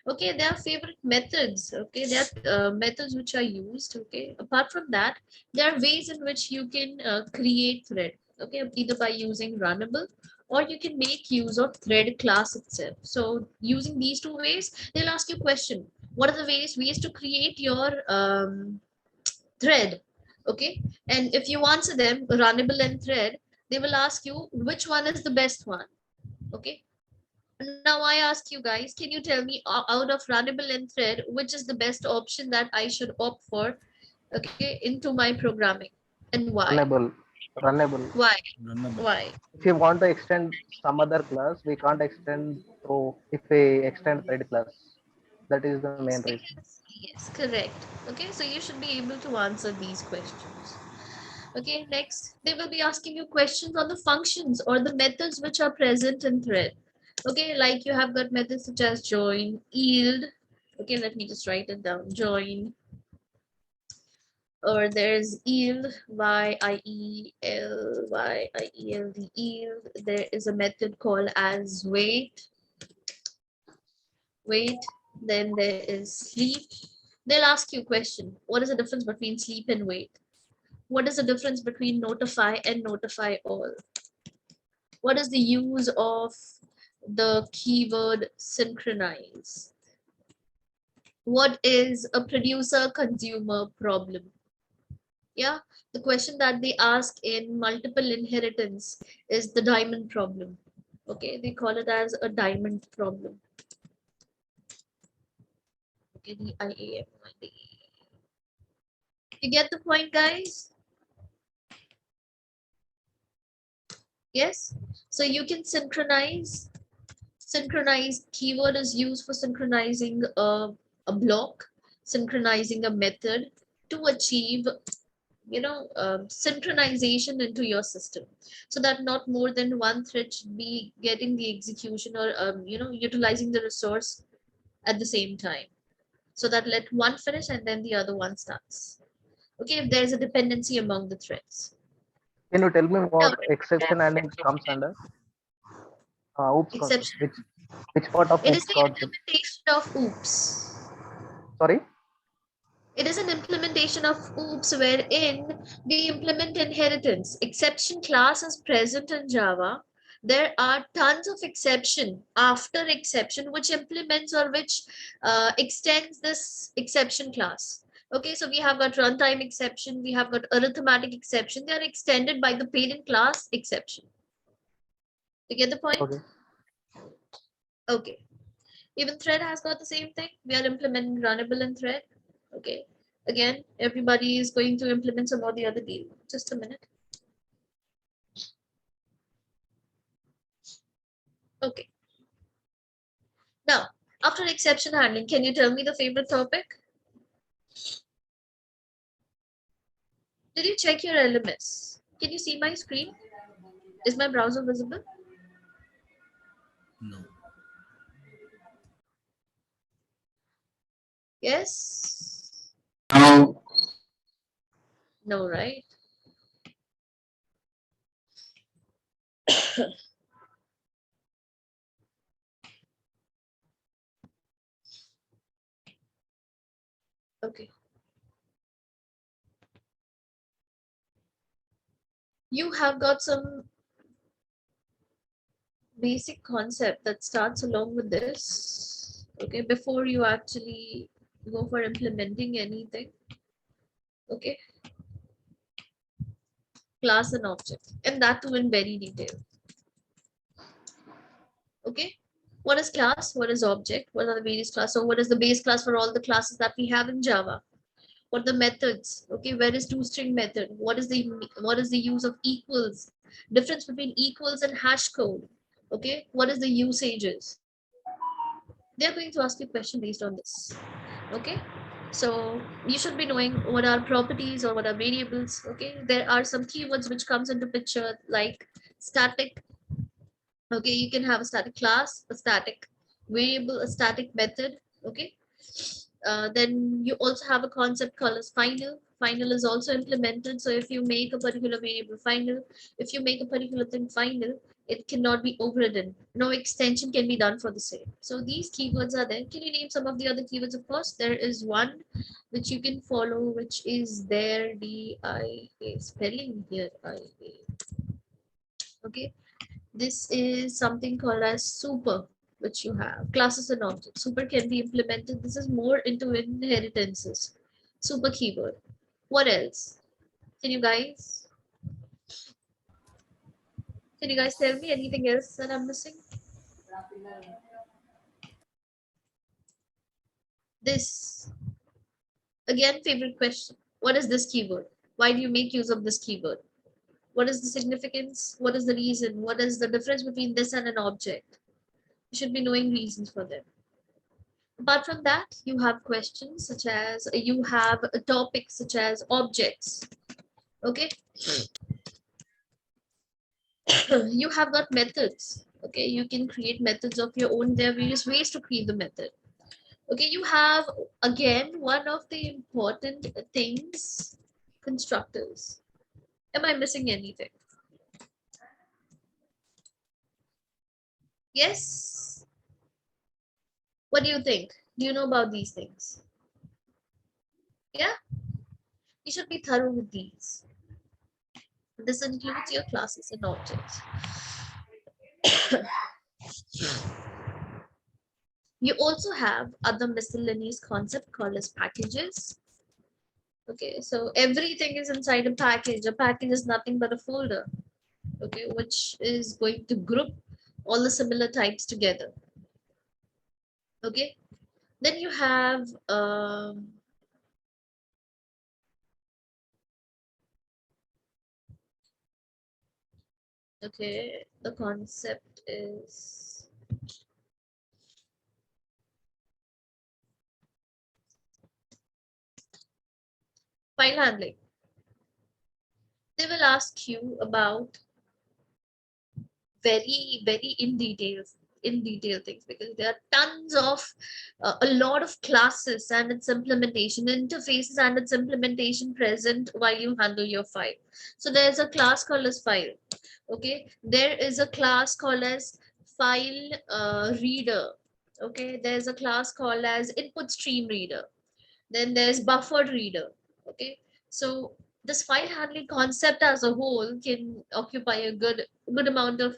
A: Okay, there are favorite methods. Okay, there are methods which are used. Okay, apart from that, there are ways in which you can create thread. Okay, either by using runnable, or you can make use of thread class itself. So using these two ways, they'll ask you a question: what are the ways to create your thread? Okay, and if you answer them runnable and thread, they will ask you which one is the best one. Okay, now I ask you guys, can you tell me out of runnable and thread, which is the best option that I should opt for, okay, into my programming, and why?
E: Runnable. Runnable.
A: Why?
F: Runnable.
A: Why?
E: If you want to extend some other class, we can't extend through if we extend thread class. That is the main
A: Yes,
E: reason.
A: yes, correct. Okay, so you should be able to answer these questions. Okay, next, they will be asking you questions on the functions or the methods which are present in thread. Okay, like you have got methods such as join, yield. Okay, let me just write it down. Join, or there's yield, yield, yield. There is a method called as wait. Then there is sleep. They'll ask you a question: what is the difference between sleep and wait? What is the difference between notify and notify all? What is the use of the keyword synchronize? What is a producer consumer problem? Yeah, the question that they ask in multiple inheritance is the diamond problem. Okay, they call it as a diamond problem. Okay, DIAMOND. You get the point, guys? Yes. So you can synchronize. Synchronize keyword is used for synchronizing a block, synchronizing a method to achieve synchronization into your system, so that not more than one thread should be getting the execution or utilizing the resource at the same time, so that let one finish and then the other one starts. Okay, if there is a dependency among the threads.
E: Can you tell me
A: Now,
E: what exception handling comes under? Oops concept.
A: exception,
E: Which part of
A: it is
E: oops
A: the
E: concept?
A: implementation of oops.
E: Sorry.
A: It is an implementation of OOPS wherein we implement inheritance. Exception class is present in Java. There are tons of exception after exception which implements or which extends this exception class. Okay, so we have got runtime exception, we have got arithmetic exception. They are extended by the parent class exception. You get the point?
E: Okay.
A: Okay. Even thread has got the same thing. We are implementing runnable in thread. Okay. Again, everybody is going to implement some or the other deal. Just a minute. Okay. Now, after exception handling, can you tell me the favorite topic? Did you check your LMS? Can you see my screen? Is my browser visible?
F: No.
A: Yes? No, right? Okay. You have got some basic concept that starts along with this. Okay, before you actually go for implementing anything. Okay, class and object, and that too in very detail. Okay, what is class, what is object, what are the various classes, so what is the base class for all the classes that we have in Java? What are the methods? Okay, where is toString method? What is the use of equals? Difference between equals and hash code. Okay, what is the usages? They are going to ask you a question based on this. Okay, so you should be knowing what are properties or what are variables. Okay, there are some keywords which comes into picture like static. Okay, you can have a static class, a static variable, a static method. Okay, then you also have a concept called as final. Final is also implemented. So if you make a particular variable final, if you make a particular thing final, it cannot be overridden. No extension can be done for the same. So these keywords are there. Can you name some of the other keywords? Of course, there is one which you can follow, which is there, DIA, spelling here, IA. Okay, this is something called as super, which you have classes and objects. Super can be implemented. This is more into inheritances. Super keyword. What else? Can you guys can you guys tell me anything else that I'm missing? This again, favorite question. What is this keyword? Why do you make use of this keyword? What is the significance? What is the reason? What is the difference between this and an object? You should be knowing reasons for them. Apart from that, you have questions such as you have a topic such as objects. Okay, you have got methods. Okay, you can create methods of your own. There are various ways to create the method. Okay, you have again one of the important things, constructors. Am I missing anything? Yes. What do you think? Do you know about these things? Yeah, you should be thorough with these. This includes your classes and objects. You also have other miscellaneous concept called as packages. Okay, so everything is inside a package. A package is nothing but a folder, okay, which is going to group all the similar types together. Okay, then you have okay, the concept is file handling. They will ask you about very in detail things, because there are tons of a lot of classes and its implementation interfaces and its implementation present while you handle your file. So there's a class called as file. Okay, there is a class called as file reader. Okay, there's a class called as input stream reader. Then there's buffered reader. Okay, so this file handling concept as a whole can occupy a good amount of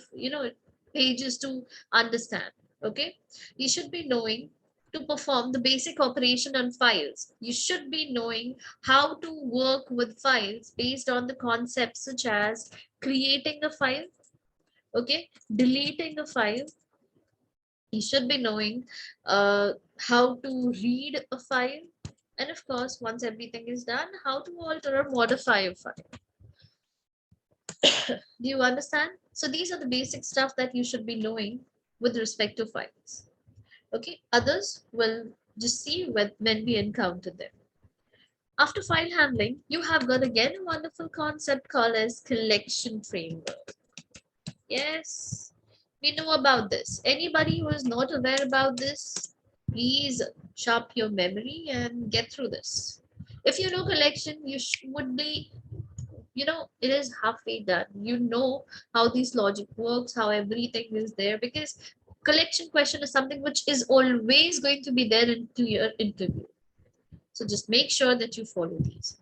A: pages to understand. Okay, you should be knowing to perform the basic operation on files. You should be knowing how to work with files based on the concepts such as creating a file, okay, deleting a file. You should be knowing how to read a file, and of course, once everything is done, how to alter or modify a file. Do you understand? So these are the basic stuff that you should be knowing with respect to files. Okay, others will just see when we encounter them. After file handling, you have got again a wonderful concept called as collection framework. Yes, we know about this. Anybody who is not aware about this, please sharp your memory and get through this. If you know collection, you would be, it is halfway done. You know how this logic works, how everything is there, because collection question is something which is always going to be there into your interview. So just make sure that you follow these.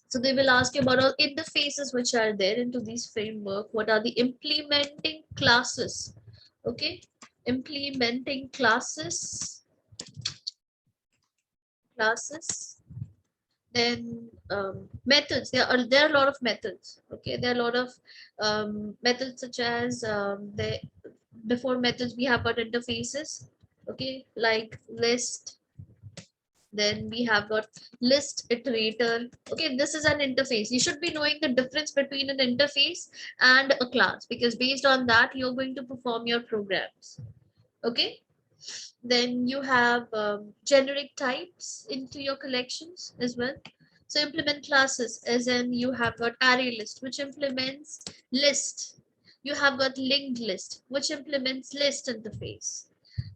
A: So they will ask you about all interfaces which are there into these framework. What are the implementing classes? Okay, implementing classes. Then methods. There are a lot of methods. Okay, there are a lot of methods such as before methods we have got interfaces. Okay, like list, Then we have got list iterator. Okay, this is an interface. You should be knowing the difference between an interface and a class, because based on that you're going to perform your programs. Okay, then you have generic types into your collections as well. So implement classes, as in you have got array list, which implements list. You have got linked list, which implements list interface.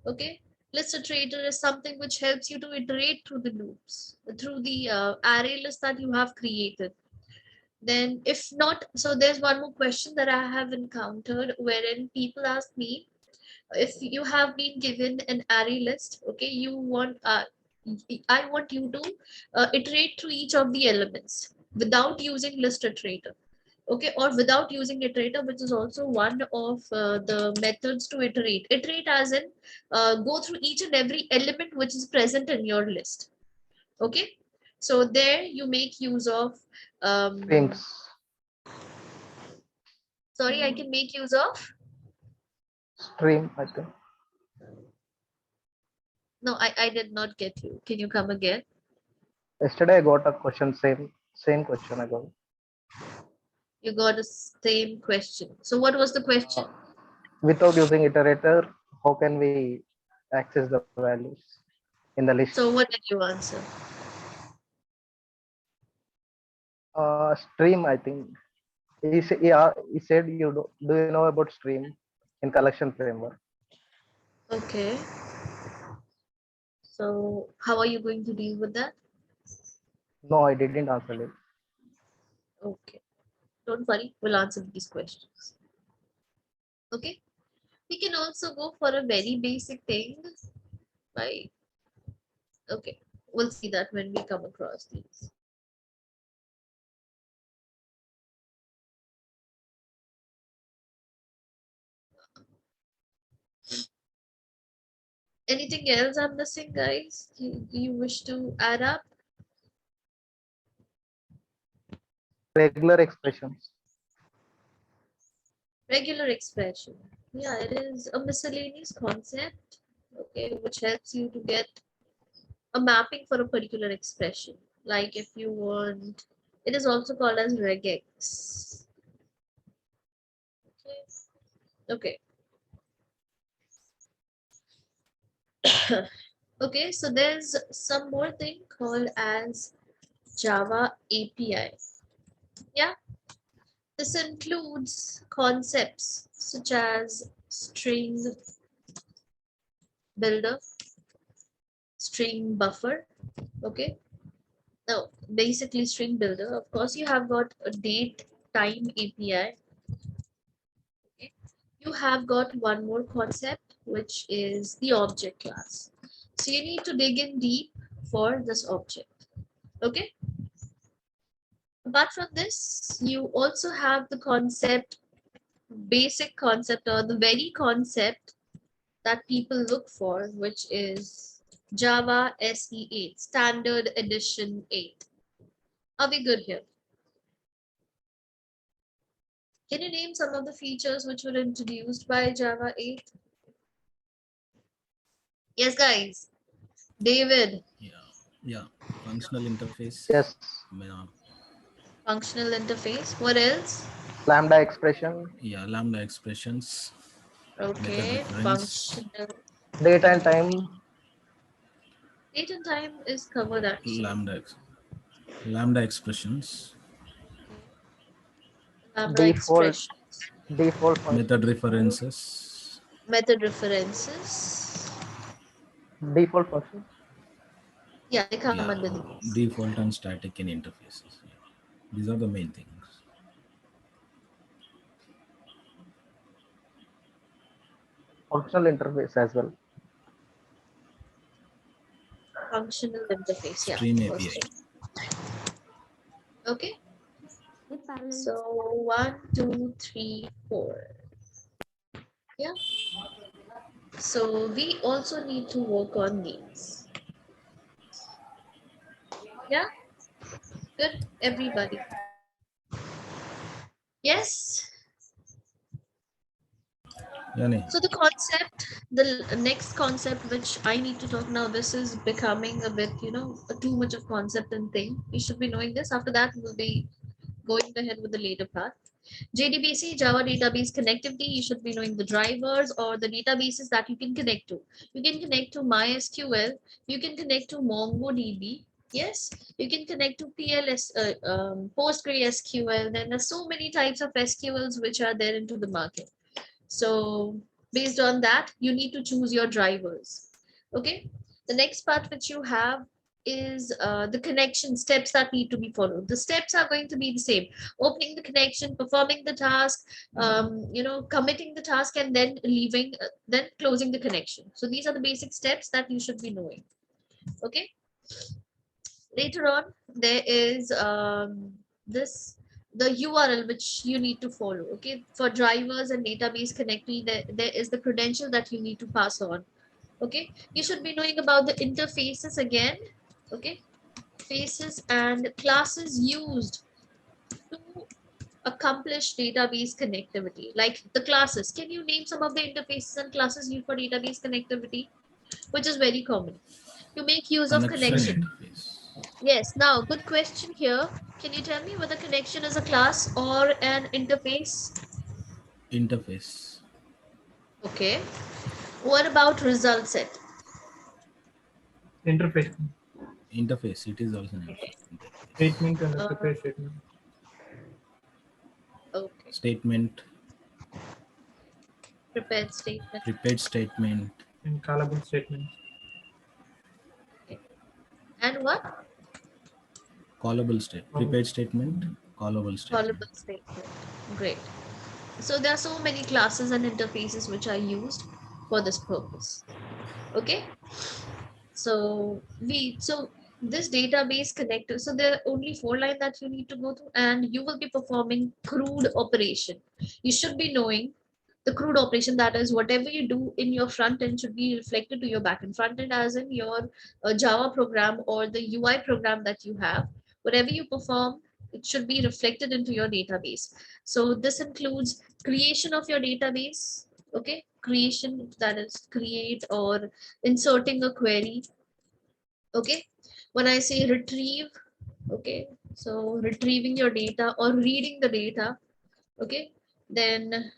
A: Okay, list iterator is something which helps you to iterate through the loops, through the array list that you have created. Then if not, so there's one more question that I have encountered wherein people ask me, if you have been given an array list, okay, you want I want you to iterate through each of the elements without using list iterator. Okay, or without using iterator, which is also one of the methods to iterate as in go through each and every element which is present in your list. Okay, so there you make use of
E: Streams.
A: sorry, I can make use of,
E: Stream, I think.
A: no, I did not get you, can you come again?
E: Yesterday I got a question, same question I got.
A: You got the same question, so what was the question?
E: Without using iterator, how can we access the values in the list?
A: So what did you answer?
E: Stream, I think. He said do you know about stream in collection framework?
A: Okay, so how are you going to deal with that?
E: No, I didn't answer it.
A: Okay, don't worry, we'll answer these questions. Okay, we can also go for a very basic thing, right? Okay, we'll see that when we come across these. Anything else I'm missing, guys? You wish to add up?
E: Regular expressions.
A: Regular expression. Yeah, it is a miscellaneous concept, okay, which helps you to get a mapping for a particular expression. Like if you want, it is also called as regex. Okay. Okay, so there's some more thing called as Java API. Yeah, this includes concepts such as string builder, string buffer. Okay, now basically string builder. Of course, you have got a date time API. Okay, you have got one more concept, which is the object class. So you need to dig in deep for this object. Okay. Apart from this, you also have the concept, basic concept, or the very concept that people look for, which is Java SE8, Standard Edition 8. Are we good here? Can you name some of the features which were introduced by Java 8? Yes, guys. David.
F: Yeah. Functional interface.
E: Yes.
A: Functional interface. What else?
E: Lambda expression.
F: Yeah, lambda expressions.
A: Okay,
F: Method reference.
A: functional.
E: Date and time.
A: Date and time is covered actually.
F: Lambda expressions.
A: Lambda
E: Default
A: expressions.
E: default
F: Method
E: functions.
F: references.
A: Method references.
E: Default functions.
A: Yeah, they come
F: Yeah,
A: under these.
F: default and static in interfaces. Yeah. These are the main things.
E: Functional interface as well.
A: Functional interface, yeah.
F: Stream
A: First
F: API.
A: thing. Okay,
B: With parallel.
A: so 1, 2, 3, 4. Yeah. So we also need to work on these. Yeah, good, everybody. Yes.
F: Yani,
A: So the concept, the next concept which I need to talk now, this is becoming a bit, too much of concept and thing. You should be knowing this. After that, we'll be going ahead with the later part. JDBC, Java Database Connectivity, you should be knowing the drivers or the databases that you can connect to. You can connect to MySQL, you can connect to MongoDB, yes, you can connect to PostgreSQL. Then there's so many types of SQLs which are there into the market. So based on that, you need to choose your drivers. Okay. The next part which you have is the connection steps that need to be followed. The steps are going to be the same: opening the connection, performing the task, committing the task, and then leaving, then closing the connection. So these are the basic steps that you should be knowing. Okay. Later on, there is this the URL which you need to follow. Okay, for drivers and database connectivity, there is the credential that you need to pass on. Okay, you should be knowing about the interfaces again. Okay, faces and classes used to accomplish database connectivity, like the classes. Can you name some of the interfaces and classes used for database connectivity, which is very common? You make use of
F: connection
A: connection.
F: interface.
A: Yes, now good question here. Can you tell me whether connection is a class or an interface?
F: Interface.
A: Okay. What about result set?
C: Interface
F: Interface. It is also an interface.
C: statement and
A: Uh,
C: interface statement
A: okay.
F: Statement,
A: Prepared statement.
F: prepared statement,
C: and callable statements.
A: Okay. And what?
F: callable state, prepared statement, callable statement.
A: Callable statement. Great. So there are so many classes and interfaces which are used for this purpose. Okay. So this database connector, so there are only 4 lines that you need to go through, and you will be performing CRUD operation. You should be knowing the CRUD operation, that is whatever you do in your front end should be reflected to your backend. Front end as in your Java program or the UI program that you have. Whatever you perform, it should be reflected into your database. So this includes creation of your database. Okay, creation, that is create or inserting a query. Okay, when I say retrieve, okay, so retrieving your data or reading the data. Okay, then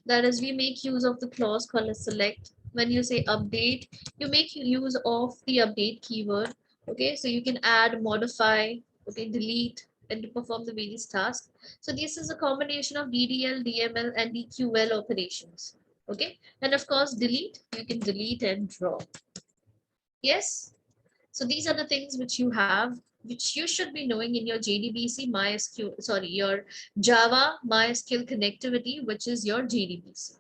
A: that is we make use of the clause called as select. When you say update, you make use of the update keyword. Okay, so you can add, modify, okay, delete, and to perform the various tasks. So this is a combination of DDL, DML, and DQL operations. Okay, and of course delete, you can delete and draw. Yes. So these are the things which you have, which you should be knowing in your JDBC MySQL, sorry, your Java MySQL connectivity, which is your JDBC.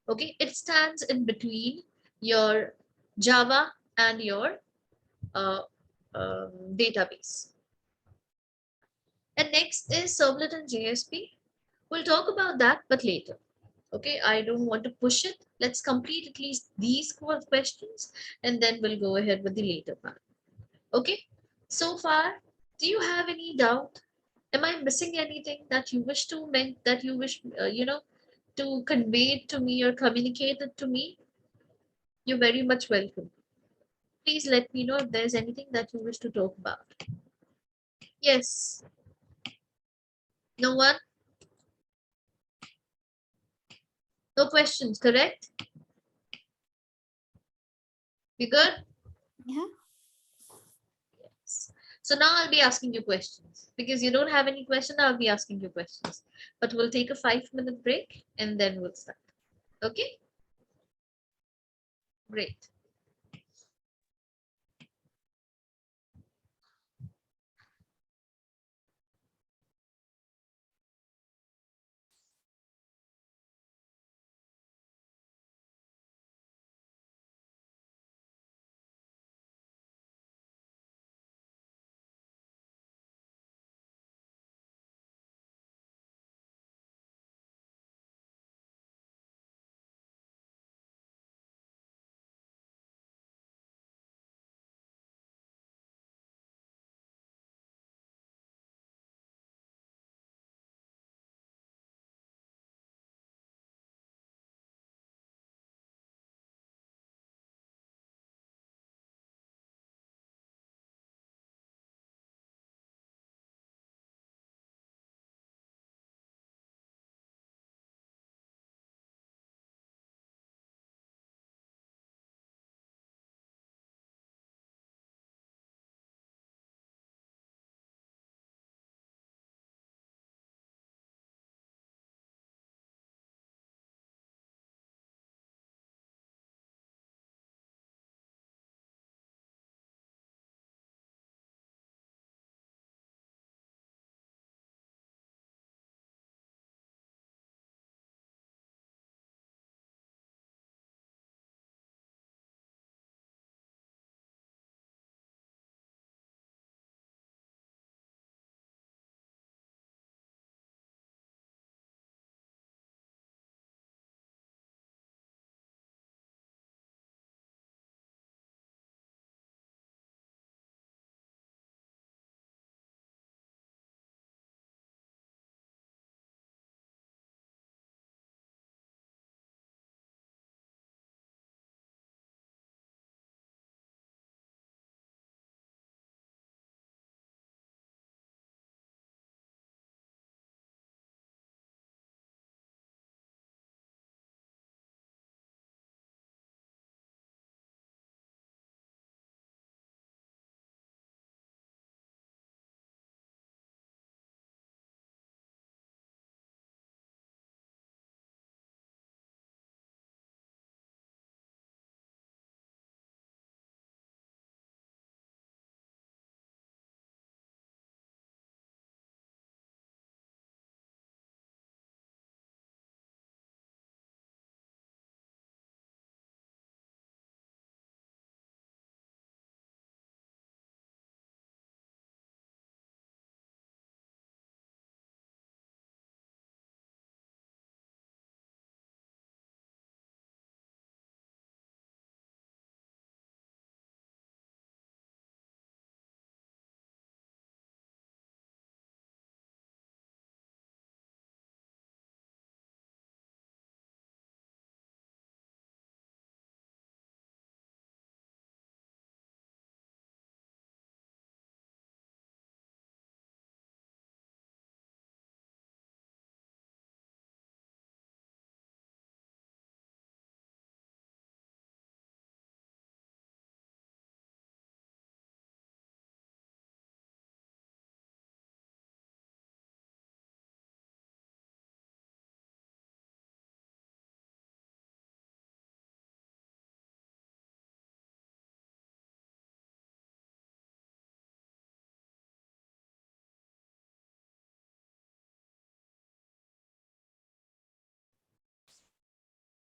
A: Okay, it stands in between your Java and your uh, database. And next is servlet and JSP. We'll talk about that, but later. Okay, I don't want to push it. Let's complete at least these questions, and then we'll go ahead with the later part. Okay, so far, do you have any doubt? Am I missing anything that you wish to that you wish to convey it to me or communicate it to me? You're very much welcome. Please let me know if there's anything that you wish to talk about. Yes. No one? No questions, correct? You good?
B: Yeah.
A: Yes. So now I'll be asking you questions. Because you don't have any question, I'll be asking you questions. But we'll take a 5-minute break and then we'll start. Okay? Great.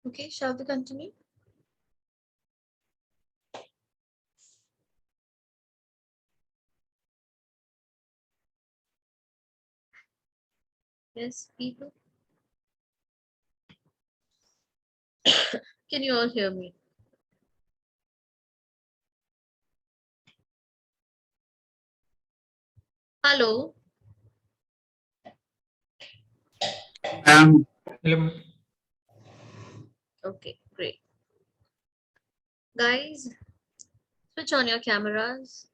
A: Okay, shall we continue? Yes, people. Can you all hear me? Hello.
C: Hello.
A: Okay, great. Guys, switch on your cameras.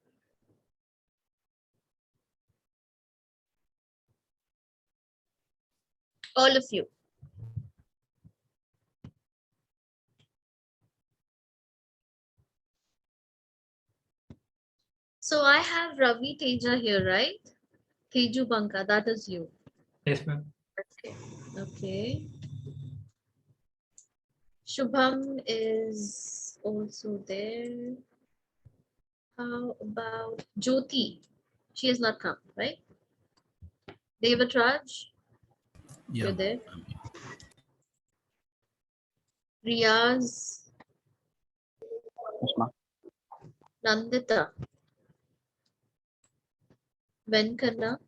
A: All of you. So I have Ravi Teja here, right? Teju Banka, that is you.
C: Yes, ma'am.
A: Okay. Okay. Shubham is also there. How about Jyoti? She has not come, right? David Raj,
F: Yeah,
A: you're there.
F: ma'am.
A: Riaz,
G: Yes, ma'am.
A: Nandita, Venkana,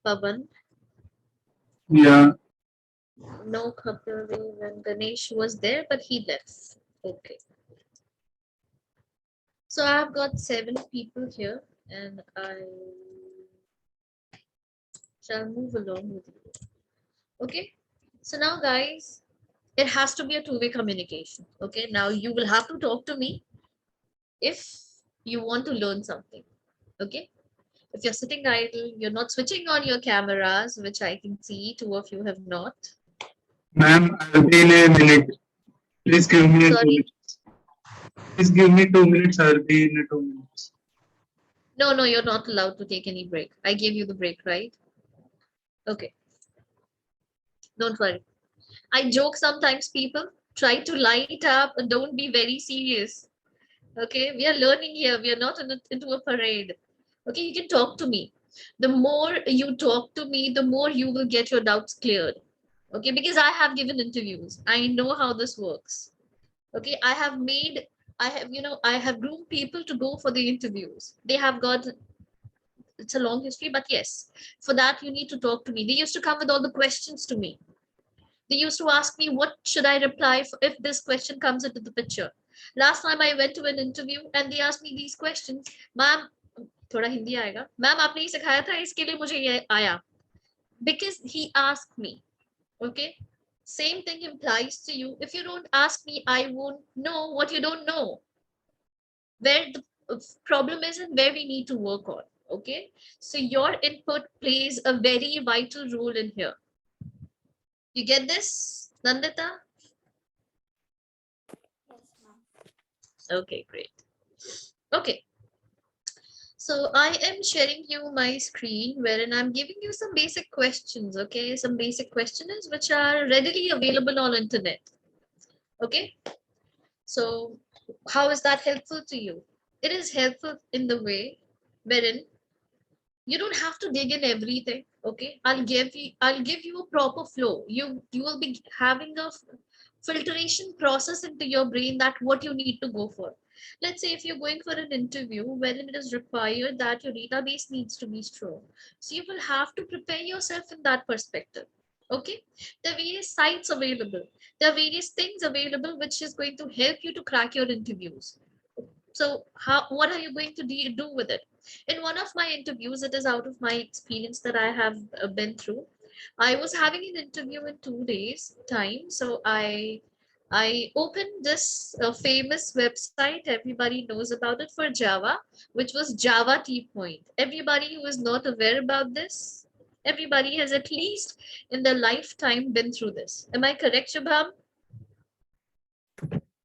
A: Pavan.
C: Yeah.
A: No Kapil Dev and Ganesh was there, but he left. Okay. So I've got 7 people here, and I shall move along with you. Okay. So now, guys, it has to be a two-way communication. Okay. Now you will have to talk to me if you want to learn something. Okay. If you're sitting idle, you're not switching on your cameras, which I can see 2 of you have not.
C: Ma'am, I'll be in a minute. Please give me 2
A: Sorry.
C: minutes. Please give me 2 minutes. I'll be in 2 minutes.
A: No, no, you're not allowed to take any break. I gave you the break, right? Okay. Don't worry. I joke sometimes, people. Try to light up and don't be very serious. Okay. We are learning here. We are not into a parade. Okay. You can talk to me. The more you talk to me, the more you will get your doubts cleared. Okay. Because I have given interviews. I know how this works. Okay. I have groomed people to go for the interviews. They have got, it's a long history, but yes, for that, you need to talk to me. They used to come with all the questions to me. They used to ask me, what should I reply if this question comes into the picture? Last time I went to an interview and they asked me these questions. Ma'am, थोड़ा हिंदी आएगा ma'am आपने ये सिखाया था इसके लिए मुझे ये आया because he asked me. Okay, same thing implies to you. If you don't ask me, I won't know what you don't know, where the problem is and where we need to work on. Okay, so your input plays a very vital role in here. You get this, Nandita?
B: Yes, ma'am.
A: Okay, great. Okay, so I am sharing you my screen wherein I'm giving you some basic questions. Okay, some basic questions which are readily available on internet. Okay, so how is that helpful to you? It is helpful in the way wherein you don't have to dig in everything. Okay, I'll give you a proper flow. You will be having a filtration process into your brain that what you need to go for. Let's say if you're going for an interview wherein it is required that your database needs to be strong, so you will have to prepare yourself in that perspective. Okay, there are various sites available, there are various things available which is going to help you to crack your interviews. So what are you going to do with it? In one of my interviews, it is out of my experience that I have been through. I was having an interview in 2 days time. So I opened this famous website. Everybody knows about it for Java, which was Java T Point. Everybody who is not aware about this, everybody has at least in their lifetime been through this. Am I correct, Shubham?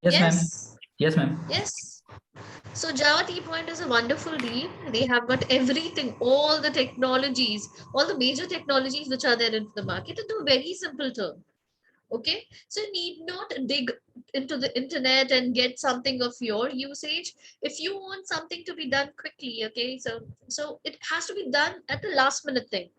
C: Yes, ma'am.
A: Yes.
C: Yes, ma'am.
A: Yes. So Java T Point is a wonderful deal. They have got everything, all the technologies, all the major technologies which are there into the market into a very simple term. Okay, so you need not dig into the internet and get something of your usage. If you want something to be done quickly, okay, so it has to be done at the last minute thing.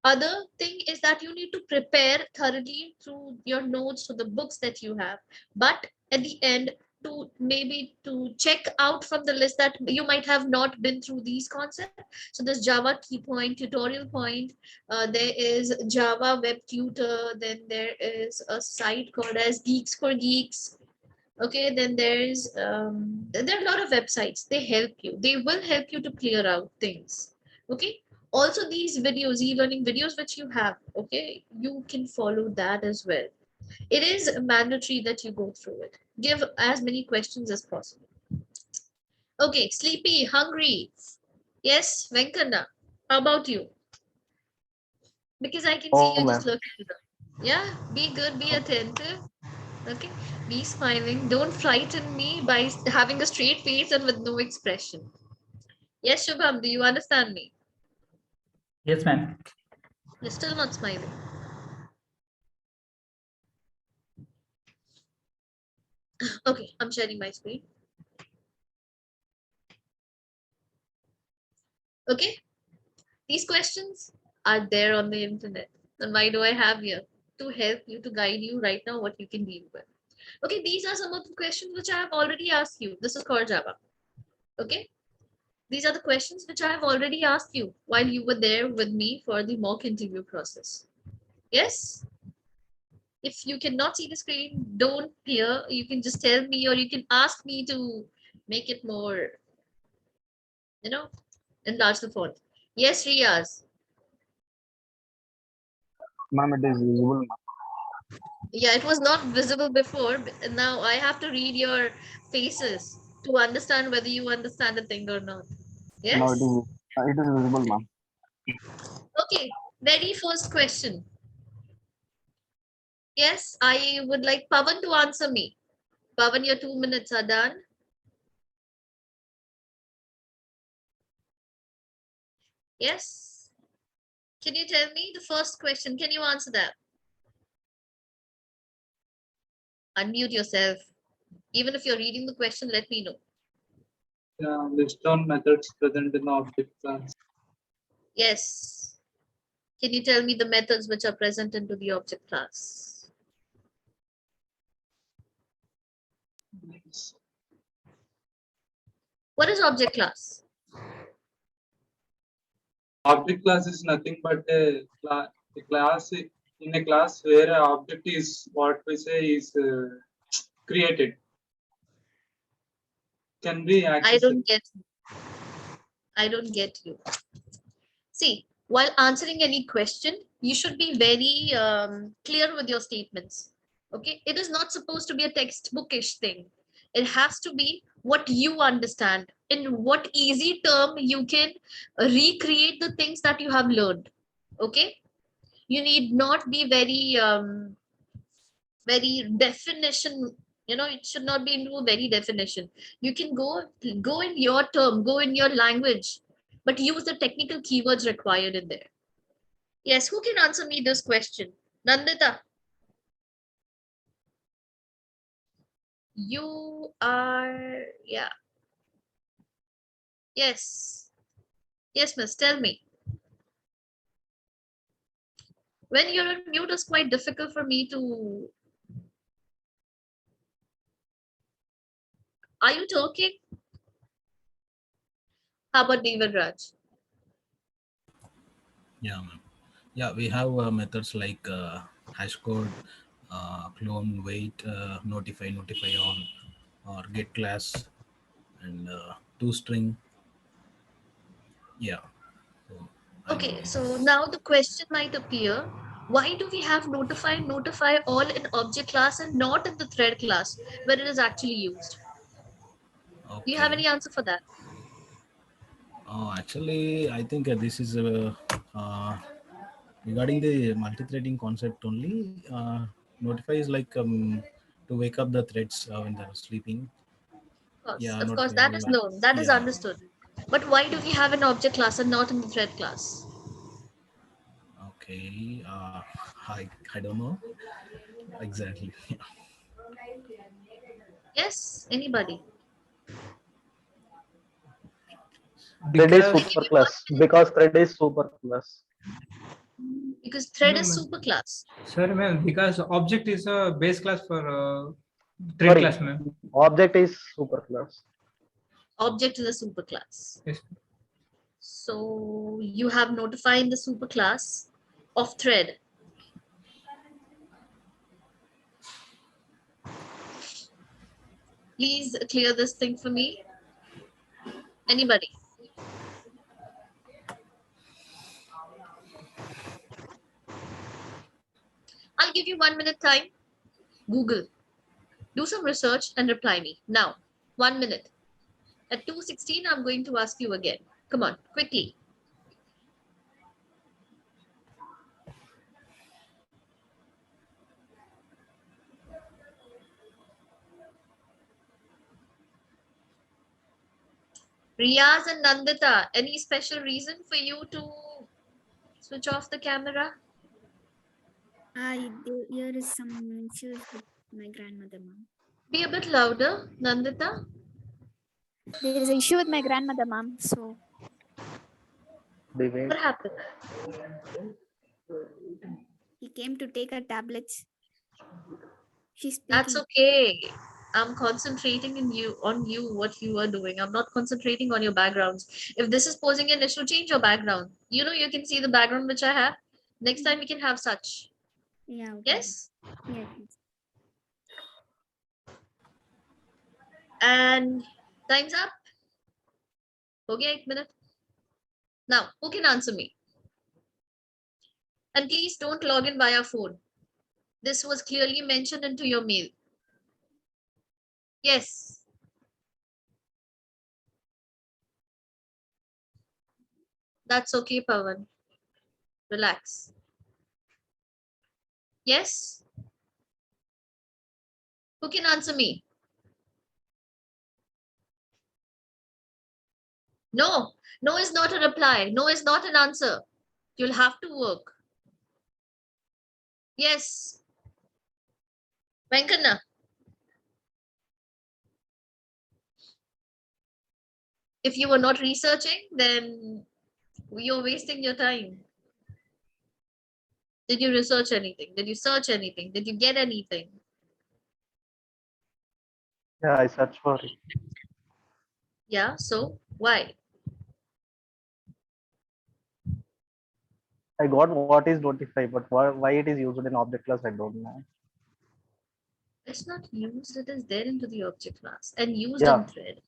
A: Other thing is that you need to prepare thoroughly through your notes, through the books that you have. But at the end, to maybe to check out from the list that you might have not been through these concepts. So there's Java key point, tutorial point. There is Java web tutor. Then there is a site called as Geeks for Geeks. Okay, then there are a lot of websites. They help you. They will help you to clear out things. Okay, also these videos, e-learning videos which you have, okay, you can follow that as well. It is mandatory that you go through it. Give as many questions as possible. Okay, sleepy, hungry. Yes, Venkana, how about you? Because I can see
E: Oh,
A: you just
E: ma'am.
A: looking it up. Yeah, be good, be attentive. Okay, be smiling. Don't frighten me by having a straight face and with no expression. Yes, Shubham, do you understand me?
H: Yes, ma'am.
A: You're still not smiling. Okay, I'm sharing my screen. Okay, these questions are there on the internet. And why do I have here? To help you, to guide you right now what you can deal with. Okay, these are some of the questions which I have already asked you. This is called Java. Okay, these are the questions which I have already asked you while you were there with me for the mock interview process. Yes? If you cannot see the screen, don't peer. You can just tell me or you can ask me to make it more, you know, enlarge the font. Yes, Riyaz.
I: Ma'am, it is visible.
A: Yeah, it was not visible before. Now I have to read your faces to understand whether you understand the thing or not.
I: No,
A: Yes?
I: it is visible, ma'am.
A: Okay, very first question. Yes, I would like Pavan to answer me. Pavan, your 2 minutes are done. Yes? Can you tell me the first question? Can you answer that? Unmute yourself. Even if you're reading the question, let me know.
C: List down methods present in the object class.
A: Yes. Can you tell me the methods which are present into the object class? What is object class?
C: Object class is nothing but a class in a class where an object is what we say is created. Can be
A: I
C: accessed.
A: don't get you. I don't get you. See, while answering any question, you should be very clear with your statements. Okay, it is not supposed to be a textbookish thing. It has to be what you understand, in what easy term you can recreate the things that you have learned. Okay, you need not be very definition. It should not be into a very definition. You can go in your term, go in your language, but use the technical keywords required in there. Yes, who can answer me this question? Nandita, you are, yeah. Yes. Yes, miss, tell me. When you're on mute, it's quite difficult for me to. Are you talking? How about David Raj?
F: Yeah, ma'am. Yeah, we have methods like hash code, clone, wait, notify on, or get class, and toString. Yeah, so I know
A: Okay, so
F: this.
A: now the question might appear, why do we have notify all in object class and not in the thread class where it is actually used? Do you have
F: Okay.
A: any answer for that?
F: Actually, I think this is regarding the multi-threading concept only. Notify is like to wake up the threads when they're sleeping. Yeah,
A: Of course,
F: notify.
A: that is known, that is
F: Yeah.
A: understood. But why do we have an object class and not in the thread class?
F: Okay. I don't know exactly.
A: Yes, anybody?
E: Thread is
A: Okay,
E: super
A: give me one
E: class
A: minute.
E: because thread is super class.
A: Because thread
J: No,
A: is
J: ma'am.
A: superclass.
J: Sorry, ma'am, because object is a base class for thread
E: Sorry,
J: class, ma'am.
E: object is superclass.
A: Object is a superclass.
J: Yes.
A: So you have notify in the superclass of thread. Please clear this thing for me. Anybody? I'll give you 1 minute time. Google. Do some research and reply me. Now, 1 minute. At 2:16, I'm going to ask you again. Come on, quickly. Riyaz and Nandita, any special reason for you to switch off the camera?
B: There is some issues with my grandmother, ma'am.
A: Be a bit louder, Nandita.
B: There is an issue with my grandmother, ma'am. So
E: Debate.
A: What happened?
B: he came to take her tablets. She's speaking.
A: That's okay. I'm concentrating on you, what you are doing. I'm not concentrating on your backgrounds. If this is posing an issue, change your background. You know, you can see the background which I have. Next time we can have such.
B: Yeah. Okay.
A: Yes?
B: Yeah.
A: And time's up. Okay, 1 minute. Now, who can answer me? And please don't log in via phone. This was clearly mentioned into your mail. Yes. That's okay, Pawan. Relax. Yes? Who can answer me? No. No is not a reply. No is not an answer. You'll have to work. Yes. Venkana. If you were not researching, then you're wasting your time. Did you research anything? Did you search anything? Did you get anything?
E: Yeah, I search for it.
A: Yeah, so why?
E: I got what is notify, but why it is used in object class, I don't know.
A: It's not used, it is there into the object class and used
E: Yeah.
A: in thread.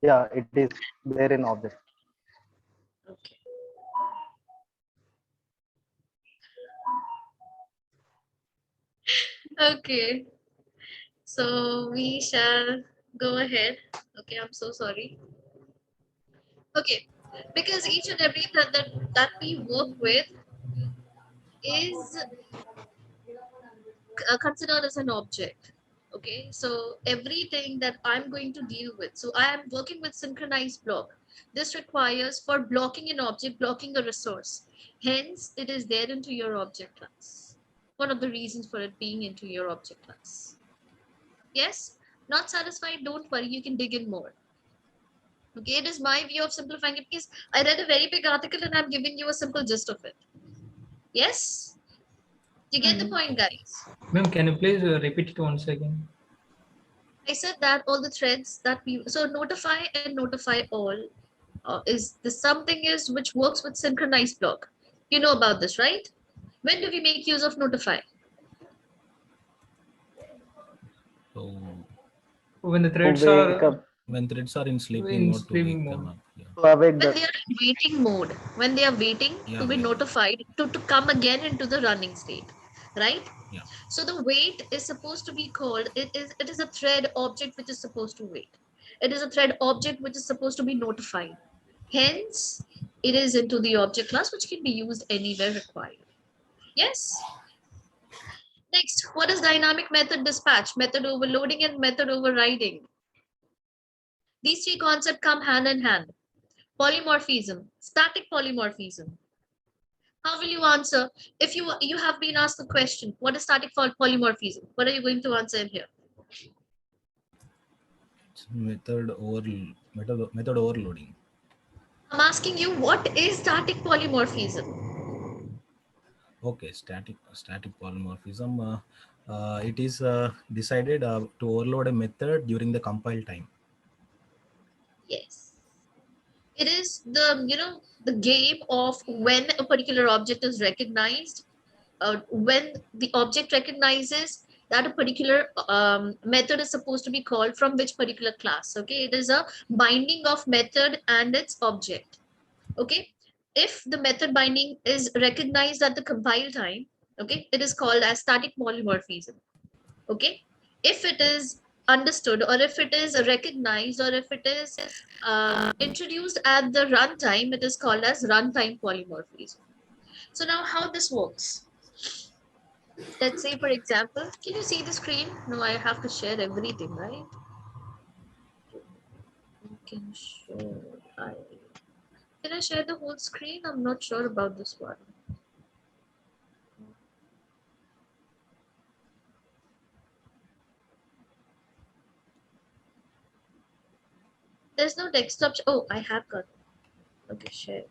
E: Yeah, it is there in object.
A: Okay. Okay. So we shall go ahead. Okay, I'm so sorry. Okay, because each and every that we work with is considered as an object. Okay, so everything that I'm going to deal with, so I am working with synchronized block. This requires for blocking an object, blocking a resource. Hence, it is there into your object class. One of the reasons for it being into your object class. Yes, not satisfied, don't worry, you can dig in more. Okay, it is my view of simplifying it because I read a very big article and I'm giving you a simple gist of it. Yes? You get the point, guys?
J: Ma'am, can you please repeat it once again?
A: I said that all the threads that we, so notify and notify all is the something is which works with synchronized block. You know about this, right? When do we make use of notify?
F: So
J: When the
E: To
J: threads
E: wake
J: are
E: up,
F: when threads are in sleeping
J: in
F: mode, to
J: streaming
F: wake them
J: mode.
F: up. Yeah.
E: to awake
A: When
E: the
A: they are in waiting mode, when they are waiting
F: Yeah,
A: to be
F: waiting.
A: notified to come again into the running state, right?
F: Yeah.
A: So the wait is supposed to be called, it is a thread object which is supposed to wait. It is a thread object which is supposed to be notified. Hence, it is into the object class which can be used anywhere required. Yes. Next, what is dynamic method dispatch, method overloading, and method overriding? These three concepts come hand in hand. Polymorphism, static polymorphism. How will you answer if you have been asked the question, what is static polymorphism? What are you going to answer in here?
F: It's method overloading.
A: I'm asking you, what is static polymorphism?
F: Okay, static polymorphism. It is decided to overload a method during the compile time.
A: Yes. It is the game of when a particular object is recognized, when the object recognizes that a particular method is supposed to be called from which particular class. Okay, it is a binding of method and its object. Okay, if the method binding is recognized at the compile time, okay, it is called as static polymorphism. Okay, if it is understood, or if it is recognized, or if it is introduced at the runtime, it is called as runtime polymorphism. So now how this works, let's say for example, can you see the screen? No, I have to share everything, right? You can share. Can I share the whole screen? I'm not sure about this one. There's no desktop. Oh, I have got it. Okay, share.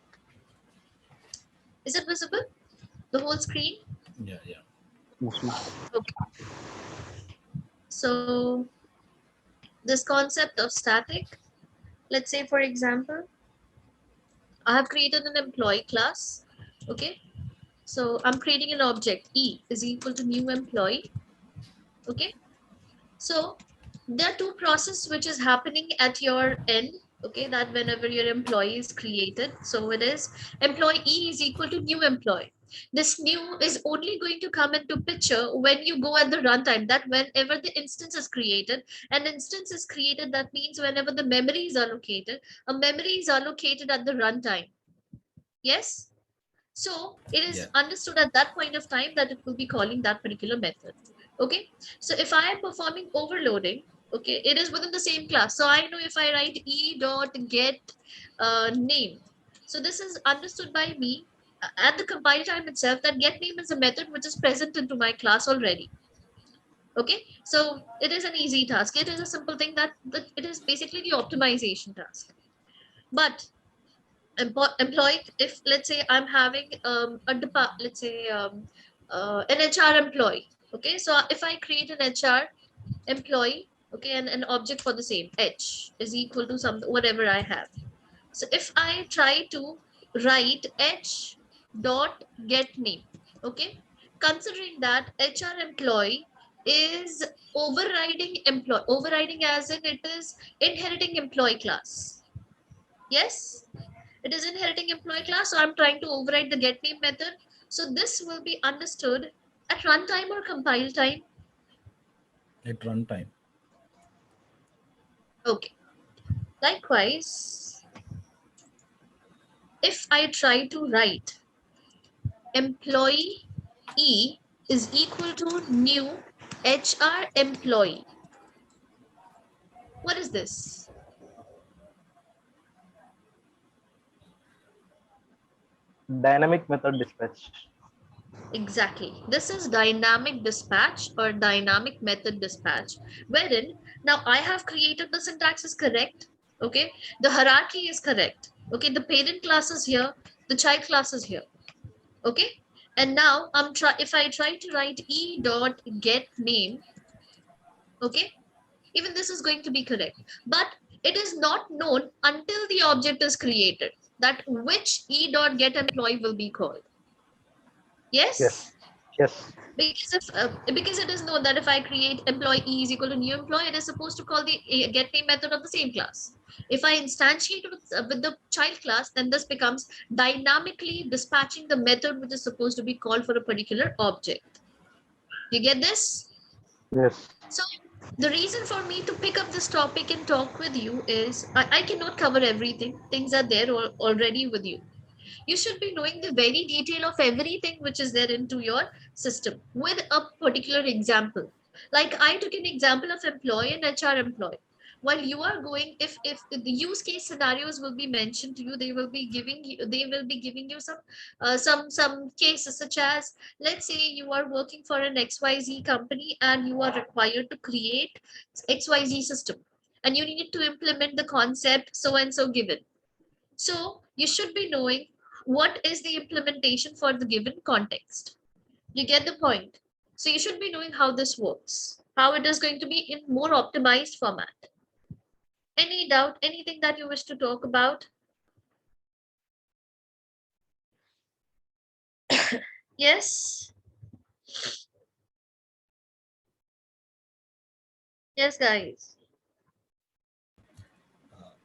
A: Is it visible? The whole screen?
F: Yeah.
I: Yes, ma'am.
A: Okay. So this concept of static, let's say for example, I have created an employee class. Okay. So I'm creating an object E is equal to new employee. Okay. So there are two processes which is happening at your end. Okay, that whenever your employee is created, so it is employee is equal to new employee. This new is only going to come into picture when you go at the runtime. That whenever the instance is created, an instance is created. That means whenever the memory is allocated, a memory is allocated at the runtime. Yes. So it is
F: Yeah.
A: understood at that point of time that it will be calling that particular method. Okay. So if I am performing overloading, okay, it is within the same class. So I know if I write e dot get name. So this is understood by me at the compile time itself that get name is a method which is present into my class already. Okay. So it is an easy task. It is a simple thing that it is basically the optimization task. But employee, if let's say I'm having a let's say an HR employee. Okay, so if I create an HR employee, okay, and an object for the same h is equal to some whatever I have. So if I try to write h dot get name, okay, considering that HR employee is overriding as in it is inheriting employee class. Yes, it is inheriting employee class, so I'm trying to override the get name method. So this will be understood at runtime or compile time.
F: At runtime.
A: Okay. Likewise, if I try to write employee E is equal to new HR employee. What is this?
E: Dynamic method dispatch.
A: Exactly. This is dynamic dispatch or dynamic method dispatch, wherein now I have created the syntax is correct. Okay. The hierarchy is correct. Okay. The parent class is here. The child class is here. Okay. And now if I try to write e dot get name, okay, even this is going to be correct. But it is not known until the object is created that which e dot get employee will be called. Yes.
E: Yes. Yes.
A: Because it is known that if I create employee E is equal to new employee, it is supposed to call the get name method of the same class. If I instantiate with the child class, then this becomes dynamically dispatching the method which is supposed to be called for a particular object. You get this?
E: Yes.
A: So the reason for me to pick up this topic and talk with you is I cannot cover everything. Things are there already with you. You should be knowing the very detail of everything which is there into your system with a particular example. Like I took an example of employee and HR employee. While you are going, if the use case scenarios will be mentioned to you, they will be giving you some cases such as, let's say you are working for an XYZ company and you are required to create XYZ system and you need to implement the concept so and so given. So you should be knowing what is the implementation for the given context. You get the point. So you should be knowing how this works, how it is going to be in more optimized format. Any doubt, anything that you wish to talk about? Yes. Yes, guys.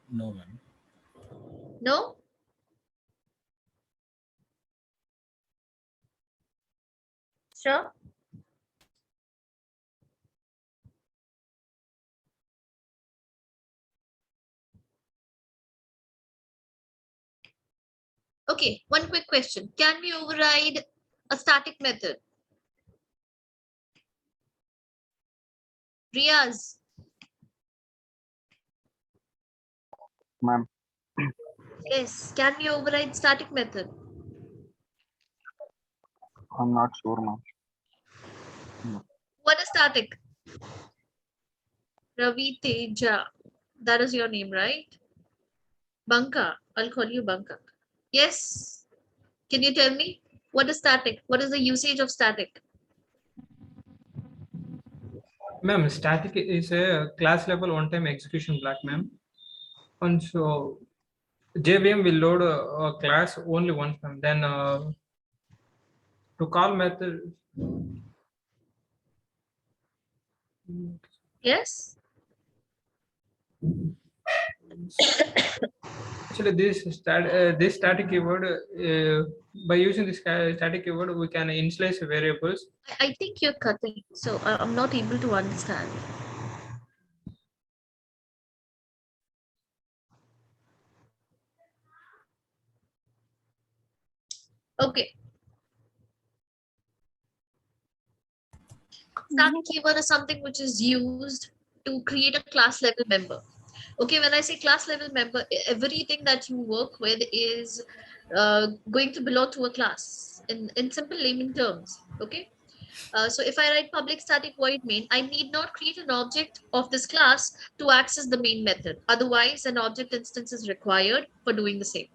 F: No, ma'am.
A: No? Sure. Okay, one quick question. Can we override a static method? Riaz,
I: Ma'am,
A: yes. Can we override static method?
I: I'm not sure, ma'am. No.
A: What is static? Ravi Teja. That is your name, right? Banka. I'll call you Banka. Yes. Can you tell me what is static? What is the usage of static?
J: Ma'am, static is a class level one-time execution block, ma'am. And so JVM will load a class only once, ma'am. Then to call method.
A: Yes.
J: Actually, this static keyword, by using this static keyword, we can initialize variables.
A: I think you're cutting, so I'm not able to understand. Okay. Static keyword is something which is used to create a class level member. Okay, when I say class level member, everything that you work with is going to belong to a class in simple layman terms. Okay. So if I write public static void main, I need not create an object of this class to access the main method. Otherwise, an object instance is required for doing the same.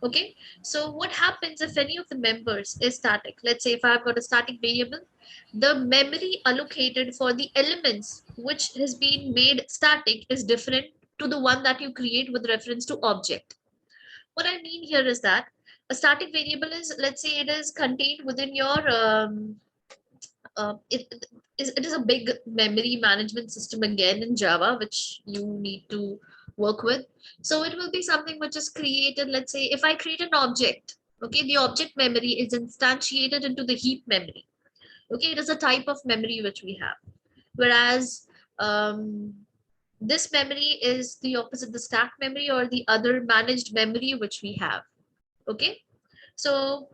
A: Okay, so what happens if any of the members is static? Let's say if I've got a static variable, the memory allocated for the elements which has been made static is different to the one that you create with reference to object. What I mean here is that a static variable is, let's say it is contained within your it is a big memory management system again in Java, which you need to work with. So it will be something which is created. Let's say if I create an object, okay, the object memory is instantiated into the heap memory. Okay, it is a type of memory which we have. Whereas this memory is the opposite, the stack memory or the other managed memory which we have. Okay, so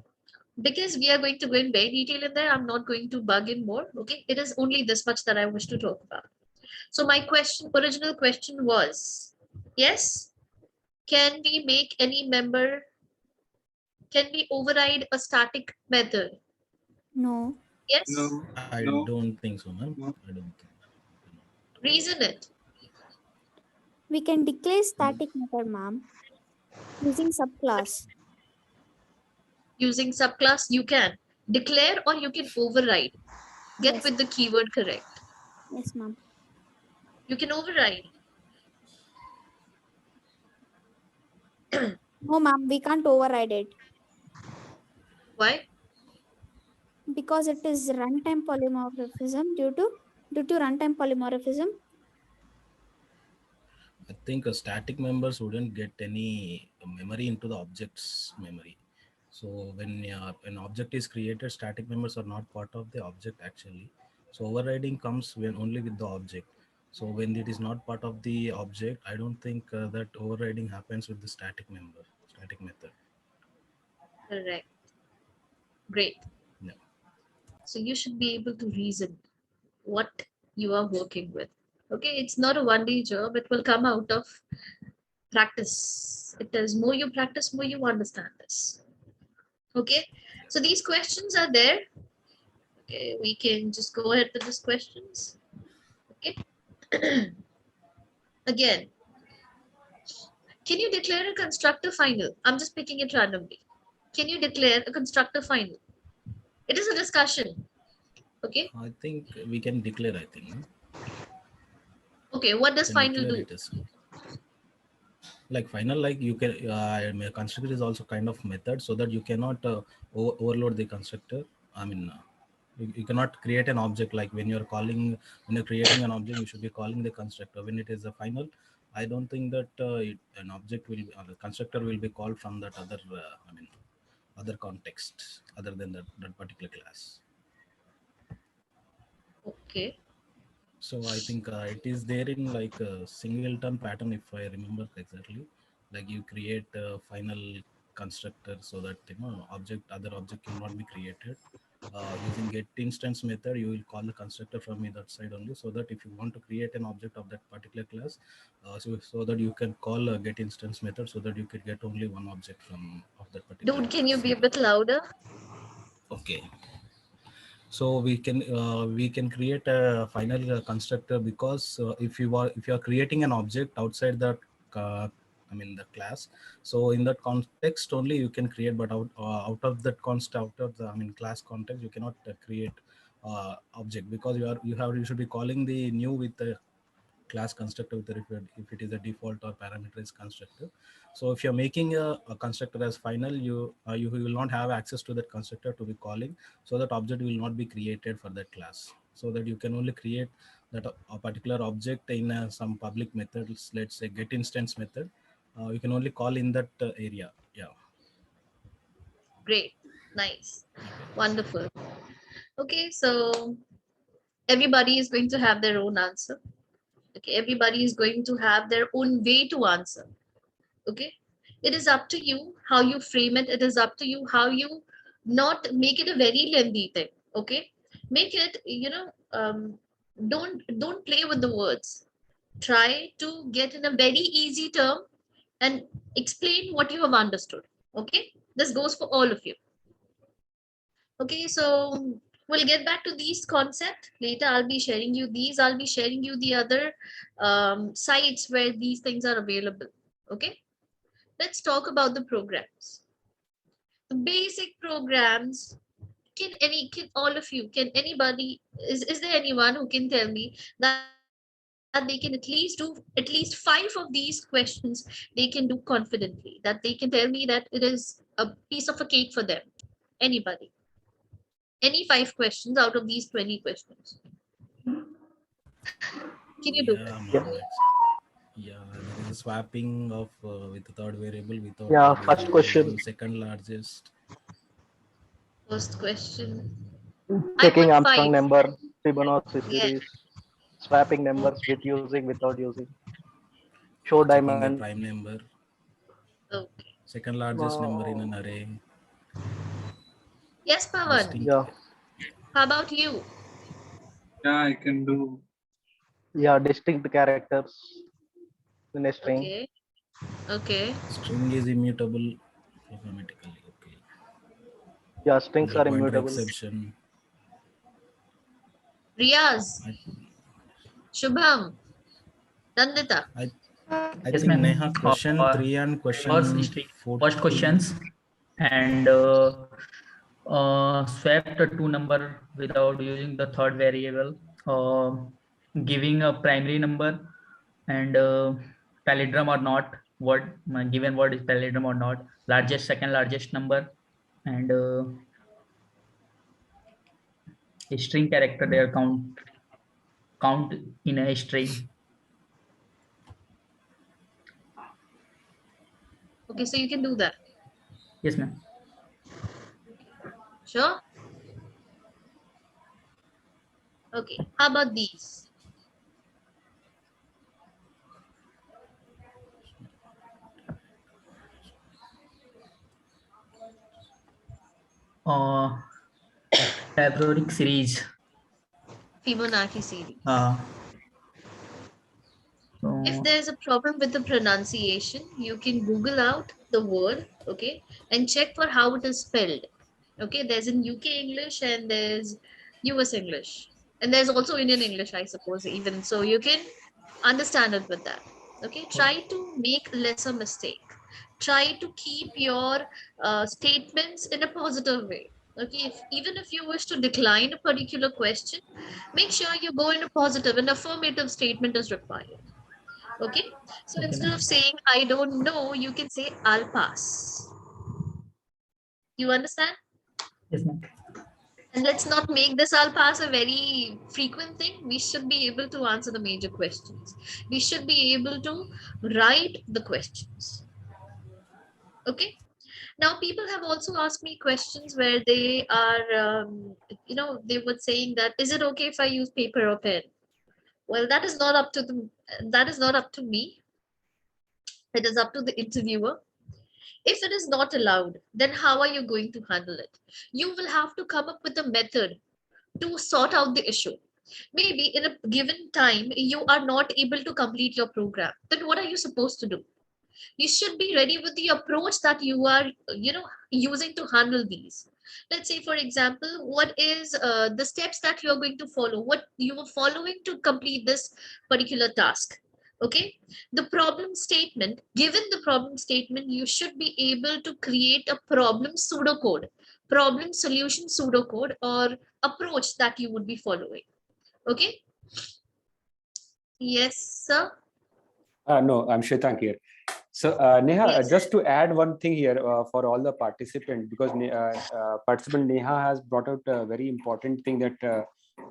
A: because we are going to go in very detail in there, I'm not going to bug in more. Okay, it is only this much that I wish to talk about. So my original question was, yes, can we make any member, can we override a static method?
B: No.
A: Yes.
C: No,
F: I
C: no,
F: don't think so, ma'am.
C: no.
F: I don't think.
A: Reason it.
B: We can declare static method, ma'am, using subclass.
A: Using subclass, you can declare or you can override. Get
B: Yes.
A: with the keyword correct.
B: Yes, ma'am.
A: You can override.
B: No, ma'am, we can't override it
A: Why?
B: because it is runtime polymorphism due to runtime polymorphism.
F: I think static members wouldn't get any memory into the object's memory. So when an object is created, static members are not part of the object actually. So overriding comes when only with the object. So when it is not part of the object, I don't think that overriding happens with the static method.
A: Correct. Great.
F: Yeah.
A: So you should be able to reason what you are working with. Okay, it's not a one-day job. It will come out of practice. It is more you practice, more you understand this. Okay, so these questions are there. Okay, we can just go ahead with these questions. Okay. Again, can you declare a constructor final? I'm just picking it randomly. Can you declare a constructor final? It is a discussion. Okay.
F: I think we can declare, I think. No?
A: Okay. What does
F: Can
A: final
F: declare
A: do?
F: it as like final, like you can, constructor is also kind of method so that you cannot overload the constructor. I mean, you cannot create an object like when you're calling, when you're creating an object, you should be calling the constructor. When it is a final, I don't think that an object will, or the constructor will be called from that other, other context other than that particular class.
A: Okay.
F: So I think it is there in like a singleton pattern, if I remember exactly. Like you create a final constructor so that other object cannot be created. Using get instance method, you will call the constructor from that side only. So that if you want to create an object of that particular class, so that you can call a get instance method, so that you could get only one object from of that particular
A: Dude, can you
F: class.
A: be a bit louder?
F: Okay. So we can create a final constructor, because if you are creating an object outside that uh, the class, so in that context only you can create, but out of that const out of the class context, you cannot create object, because you should be calling the new with the class constructor with if it is a default or parameterized constructor. So if you're making a constructor as final, you will not have access to that constructor to be calling, so that object will not be created for that class, so that you can only create that a particular object in some public methods, let's say get instance method. You can only call in that area. Yeah.
A: Great. Nice.
F: Okay.
A: Wonderful. Okay. So everybody is going to have their own answer. Okay. Everybody is going to have their own way to answer. Okay. It is up to you how you frame it. It is up to you how you not make it a very lengthy thing. Okay. Make it, don't play with the words. Try to get in a very easy term and explain what you have understood. Okay. This goes for all of you. Okay, so we'll get back to these concept later. I'll be sharing you these. I'll be sharing you the other sites where these things are available. Okay, let's talk about the programs. The basic programs. Can all of you, can anybody, is there anyone who can tell me that they can at least do at least 5 of these questions they can do confidently, that they can tell me that it is a piece of a cake for them? Anybody? Any 5 questions out of these 20 questions? Can you do
F: Yeah,
A: it?
E: Yes.
F: yeah, there is a swapping of with the third variable without
E: Yeah,
F: third
E: first
F: variable,
E: question.
F: then second largest.
A: First question. I
E: Checking
A: want
E: Armstrong
A: 5.
E: number, Fibonacci
A: Yeah.
E: series, swapping numbers
A: Okay.
E: with using, without using, show
F: Checking a
E: diamond.
F: prime number,
A: Okay.
F: second largest number in
E: Uh,
F: an array,
A: Yes, Pavan.
F: distinct.
E: yeah,
A: How about you?
C: Yeah, I can do.
E: yeah, distinct characters in a string.
A: Okay. Okay.
F: String is immutable automatically. Okay.
E: Yeah, strings
F: Null
E: are
F: pointer
E: immutable.
F: exception.
A: Riaz,
F: I
A: Shubham, Nandita.
F: I, I
H: Yes,
F: think
H: ma'am.
F: Neha, question 3 and
H: First
F: question
H: history, first
F: 14.
H: questions, and swapped a two number without using the third variable, uh, giving a primary number, and palindrome or not, word given word is palindrome or not, largest second largest number, and a string character there, count in a string.
A: Okay, so you can do that.
H: Yes, ma'am.
A: Sure. Okay. How about these?
H: uh Fabric series.
A: Fibonacci series.
H: uh
A: If
H: so
A: there's a problem with the pronunciation, you can Google out the word, okay, and check for how it is spelled. Okay, there's in UK English and there's US English. And there's also Indian English, I suppose, even. So you can understand it with that. Okay, try to make lesser mistake. Try to keep your statements in a positive way. Okay, even if you wish to decline a particular question, make sure you go in a positive and affirmative statement is required. Okay, so
H: Okay,
A: instead
H: ma'am.
A: of saying I don't know, you can say I'll pass. You understand?
H: Yes, ma'am.
A: And let's not make this I'll pass a very frequent thing. We should be able to answer the major questions. We should be able to write the questions. Okay. Now, people have also asked me questions where they are, they were saying that, is it okay if I use paper or pen? Well, that is not up to the, that is not up to me. It is up to the interviewer. If it is not allowed, then how are you going to handle it? You will have to come up with a method to sort out the issue. Maybe in a given time, you are not able to complete your program. Then what are you supposed to do? You should be ready with the approach that you are using to handle these. Let's say, for example, what is the steps that you are going to follow, what you are following to complete this particular task. Okay, the problem statement, given the problem statement, you should be able to create a problem pseudocode, problem solution pseudocode, or approach that you would be following. Okay. Yes, sir.
G: No, I'm Shwetank here. So, Neha,
A: Yes.
G: just to add one thing here for all the participants, because participant Neha has brought out a very important thing that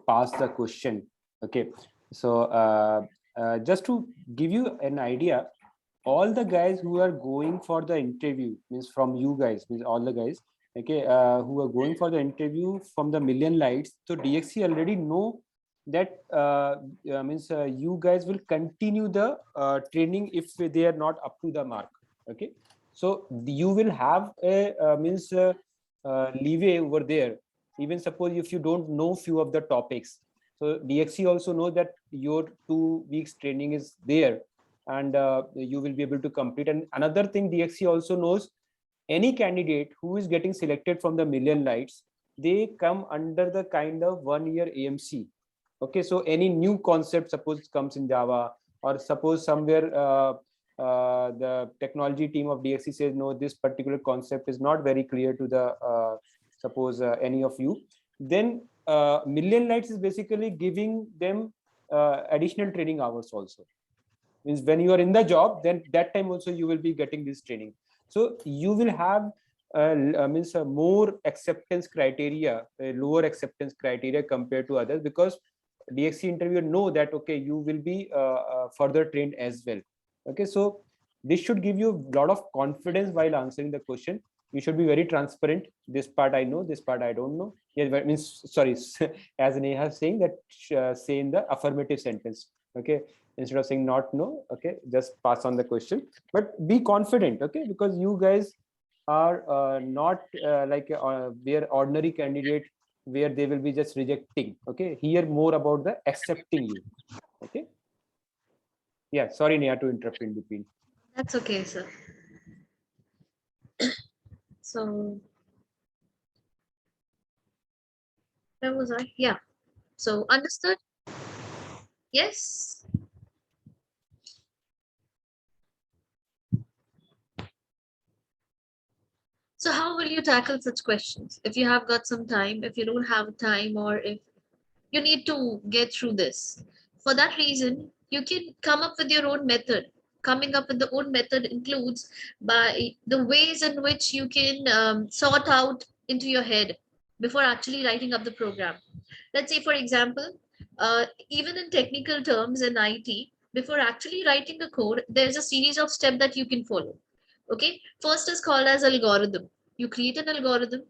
G: pass the question. Okay, so just to give you an idea, all the guys who are going for the interview, means from you guys, means all the guys, okay, who are going for the interview from the Million Lights, so DXC already know that means you guys will continue the training if they are not up to the mark. Okay, so you will have a means leeway over there. Even suppose if you don't know few of the topics, so DXC also know that your 2 weeks training is there, and you will be able to complete. And another thing, DXC also knows any candidate who is getting selected from the Million Lights, they come under the kind of 1 year AMC. Okay, so any new concept suppose comes in Java, or suppose somewhere the technology team of DXC says no, this particular concept is not very clear to the suppose any of you, then Million Lights is basically giving them additional training hours also. Means when you are in the job, then that time also you will be getting this training. So you will have means a more acceptance criteria, a lower acceptance criteria compared to others, because DXC interviewer know that okay, you will be further trained as well. Okay, so this should give you a lot of confidence while answering the question. You should be very transparent. This part I know, this part I don't know. Yeah, means sorry, as Neha saying that say in the affirmative sentence. Okay, instead of saying not no. Okay, just pass on the question, but be confident. Okay, because you guys are not like where ordinary candidate where they will be just rejecting. Okay, hear more about the accepting you. Okay, yeah, sorry Neha to interrupt in between.
A: That's okay, sir. So where was I? Yeah. So understood? Yes. So how will you tackle such questions? If you have got some time, if you don't have time, or if you need to get through this. For that reason, you can come up with your own method. Coming up with the own method includes by the ways in which you can sort out into your head before actually writing up the program. Let's say, for example, even in technical terms in IT, before actually writing a code, there's a series of steps that you can follow. Okay, first is called as algorithm. You create an algorithm,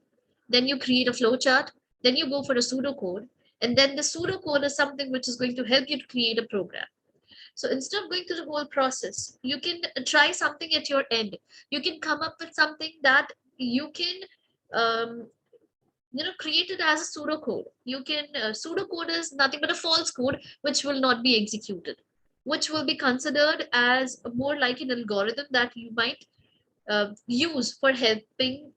A: then you create a flowchart, then you go for a pseudocode, and then the pseudocode is something which is going to help you to create a program. So instead of going through the whole process, you can try something at your end. You can come up with something that you can um, create it as a pseudocode. You can pseudocode is nothing but a false code which will not be executed, which will be considered as more like an algorithm that you might use for helping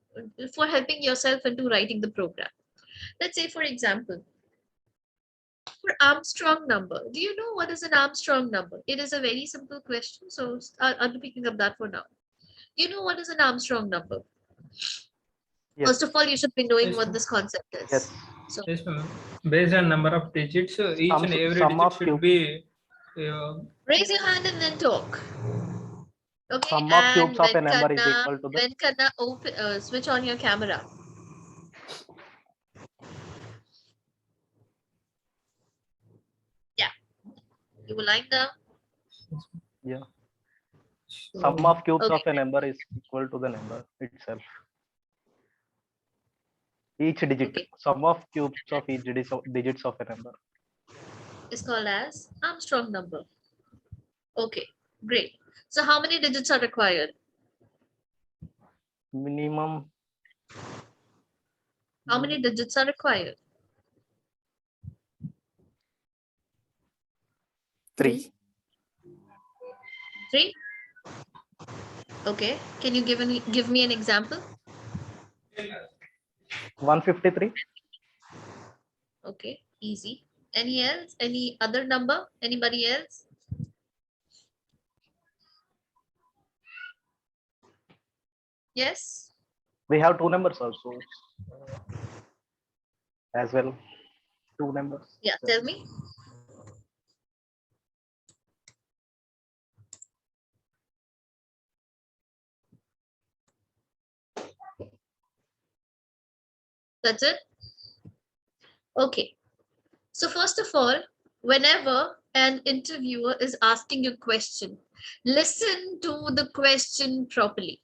A: yourself into writing the program. Let's say, for example, for Armstrong number. Do you know what is an Armstrong number? It is a very simple question, so I'll be picking up that for now. Do you know what is an Armstrong number?
E: Yes.
A: First of all, you should be knowing
J: Yes,
A: what
J: ma'am.
A: this concept is.
E: Yes.
A: So,
J: Yes, ma'am. Based on number of digits, each and every
E: Sum
J: digit
E: of
J: should
E: cube.
J: be
A: raise your hand and then talk. Okay,
E: Sum of
A: and
E: cubes of a number is equal to the
A: when can open switch on your camera? Yeah, you will line down.
E: yeah.
J: so
E: Sum of cubes
A: Okay.
E: of a number is equal to the number itself. Each digit.
A: Okay.
E: Sum of cubes of each digits of a number.
A: Is called as Armstrong number. Okay, great. So how many digits are required?
E: Minimum.
A: How many digits are required?
E: 3.
A: 3. Okay. Can you give me an example?
E: 153.
A: Okay, easy. Any else? Any other number? Anybody else? Yes.
E: We have 2 numbers also. As well. 2 numbers.
A: Yeah. Tell me. That's it. Okay. So first of all, whenever an interviewer is asking you a question, listen to the question properly.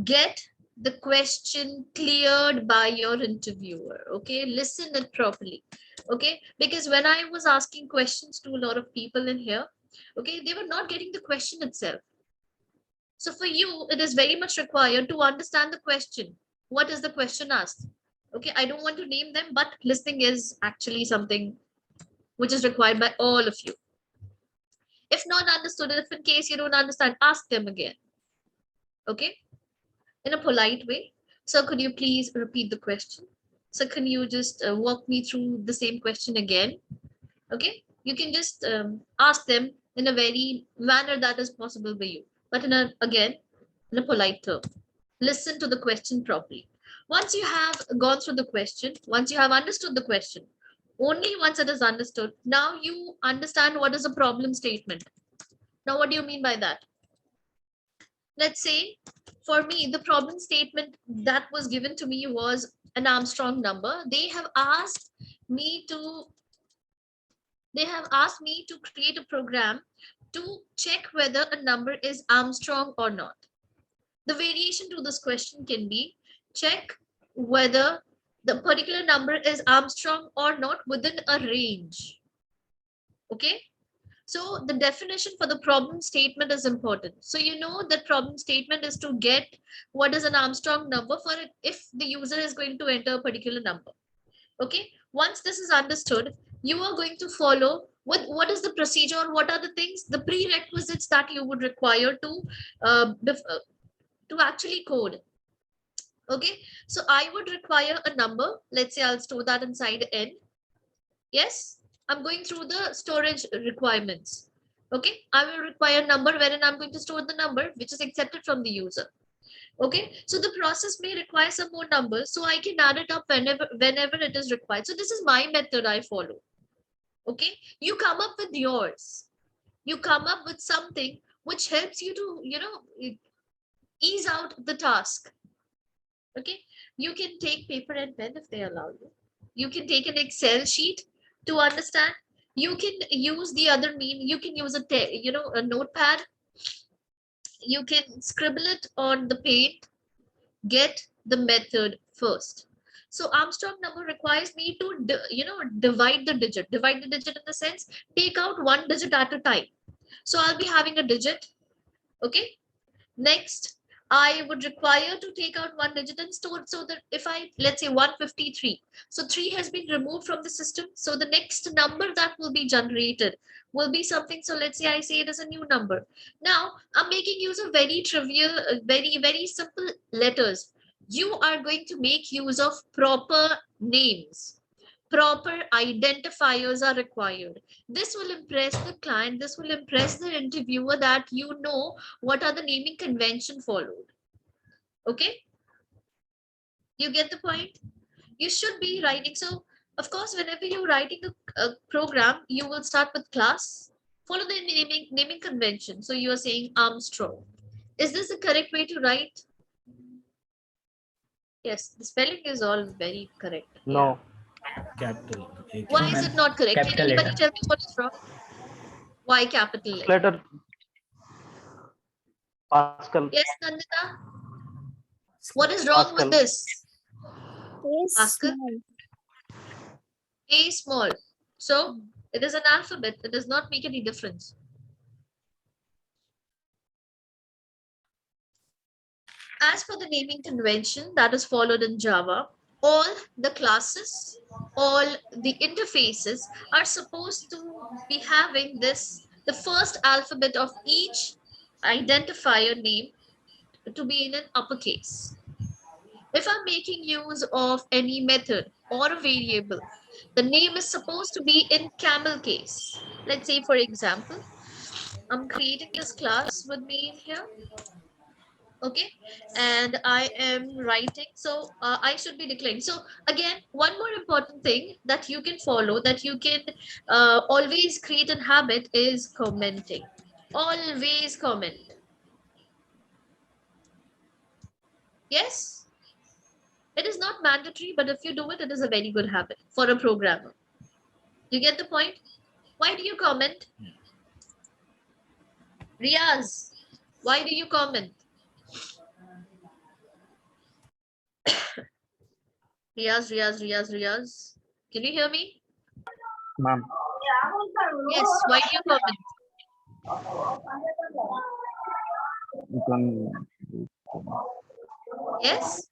A: Get the question cleared by your interviewer. Okay, listen it properly. Okay, because when I was asking questions to a lot of people in here, okay, they were not getting the question itself. So for you, it is very much required to understand the question. What is the question asked? Okay, I don't want to name them, but listening is actually something which is required by all of you. If not understood, if in case you don't understand, ask them again. Okay, in a polite way. So could you please repeat the question? So can you just walk me through the same question again? Okay, you can just ask them in a very manner that is possible by you, but again in a polite term. Listen to the question properly. Once you have gone through the question, once you have understood the question, only once it is understood, now you understand what is a problem statement. Now, what do you mean by that? Let's say for me, the problem statement that was given to me was an Armstrong number. Me to they have asked me to create a program to check whether a number is Armstrong or not. The variation to this question can be check whether the particular number is Armstrong or not within a range. Okay. So the definition for the problem statement is important. So you know that problem statement is to get what is an Armstrong number for it if the user is going to enter a particular number. Okay. Once this is understood, you are going to follow what is the procedure or what are the things, the prerequisites that you would require to actually code. Okay, so I would require a number. Let's say I'll store that inside n. Yes, I'm going through the storage requirements. Okay, I will require a number wherein I'm going to store the number which is accepted from the user. Okay, so the process may require some more numbers, so I can add it up whenever it is required. So this is my method I follow. Okay, you come up with yours. You come up with something which helps you to ease out the task. Okay, you can take paper and pen if they allow you. You can take an Excel sheet to understand. You can use the other mean. You can use a notepad. You can scribble it on the paint. Get the method first. So Armstrong number requires me to divide the digit. Divide the digit in the sense take out one digit at a time. So I'll be having a digit. Okay. Next, I would require to take out one digit and store it, so that if let's say 153, so 3 has been removed from the system. So the next number that will be generated will be something. So let's say I say it is a new number. Now I'm making use of very trivial, very, very simple letters. You are going to make use of proper names. Proper identifiers are required. This will impress the client, this will impress the interviewer that you know what are the naming convention followed. Okay, You get the point? You should be writing. So, of course, whenever you're writing a program, you will start with class, follow the naming convention. So you are saying Armstrong. Is this the correct way to write? Yes, the spelling is all very correct. Yeah.
E: No.
F: Capital A
A: Why
H: No,
A: is
F: capital.
A: it
H: ma'am.
A: not correct? Can
H: Capital
A: anybody
H: letter.
A: tell me what is wrong? Why capital
E: First
A: letter?
E: letter Pascal.
A: Yes, Nandita. What is wrong with
E: Pascal.
A: this?
B: Is
A: Pascal,
B: small.
A: A small. So it is an alphabet. It does not make any difference. As per the naming convention that is followed in Java, all the classes, all the interfaces are supposed to be having this, the first alphabet of each identifier name to be in an uppercase. If I'm making use of any method or a variable, the name is supposed to be in camel case. Let's say, for example, I'm creating this class with me in here. Okay, and I am writing, so I should be declaring. So again, one more important thing that you can follow, that you can always create a habit, is commenting. Always comment. Yes, it is not mandatory, but if you do it, it is a very good habit for a programmer. You get the point? Why do you comment? Riaz, why do you comment? Riaz, can you hear me?
I: Ma'am.
A: Yes, why do you comment?
I: You can.
A: Yes.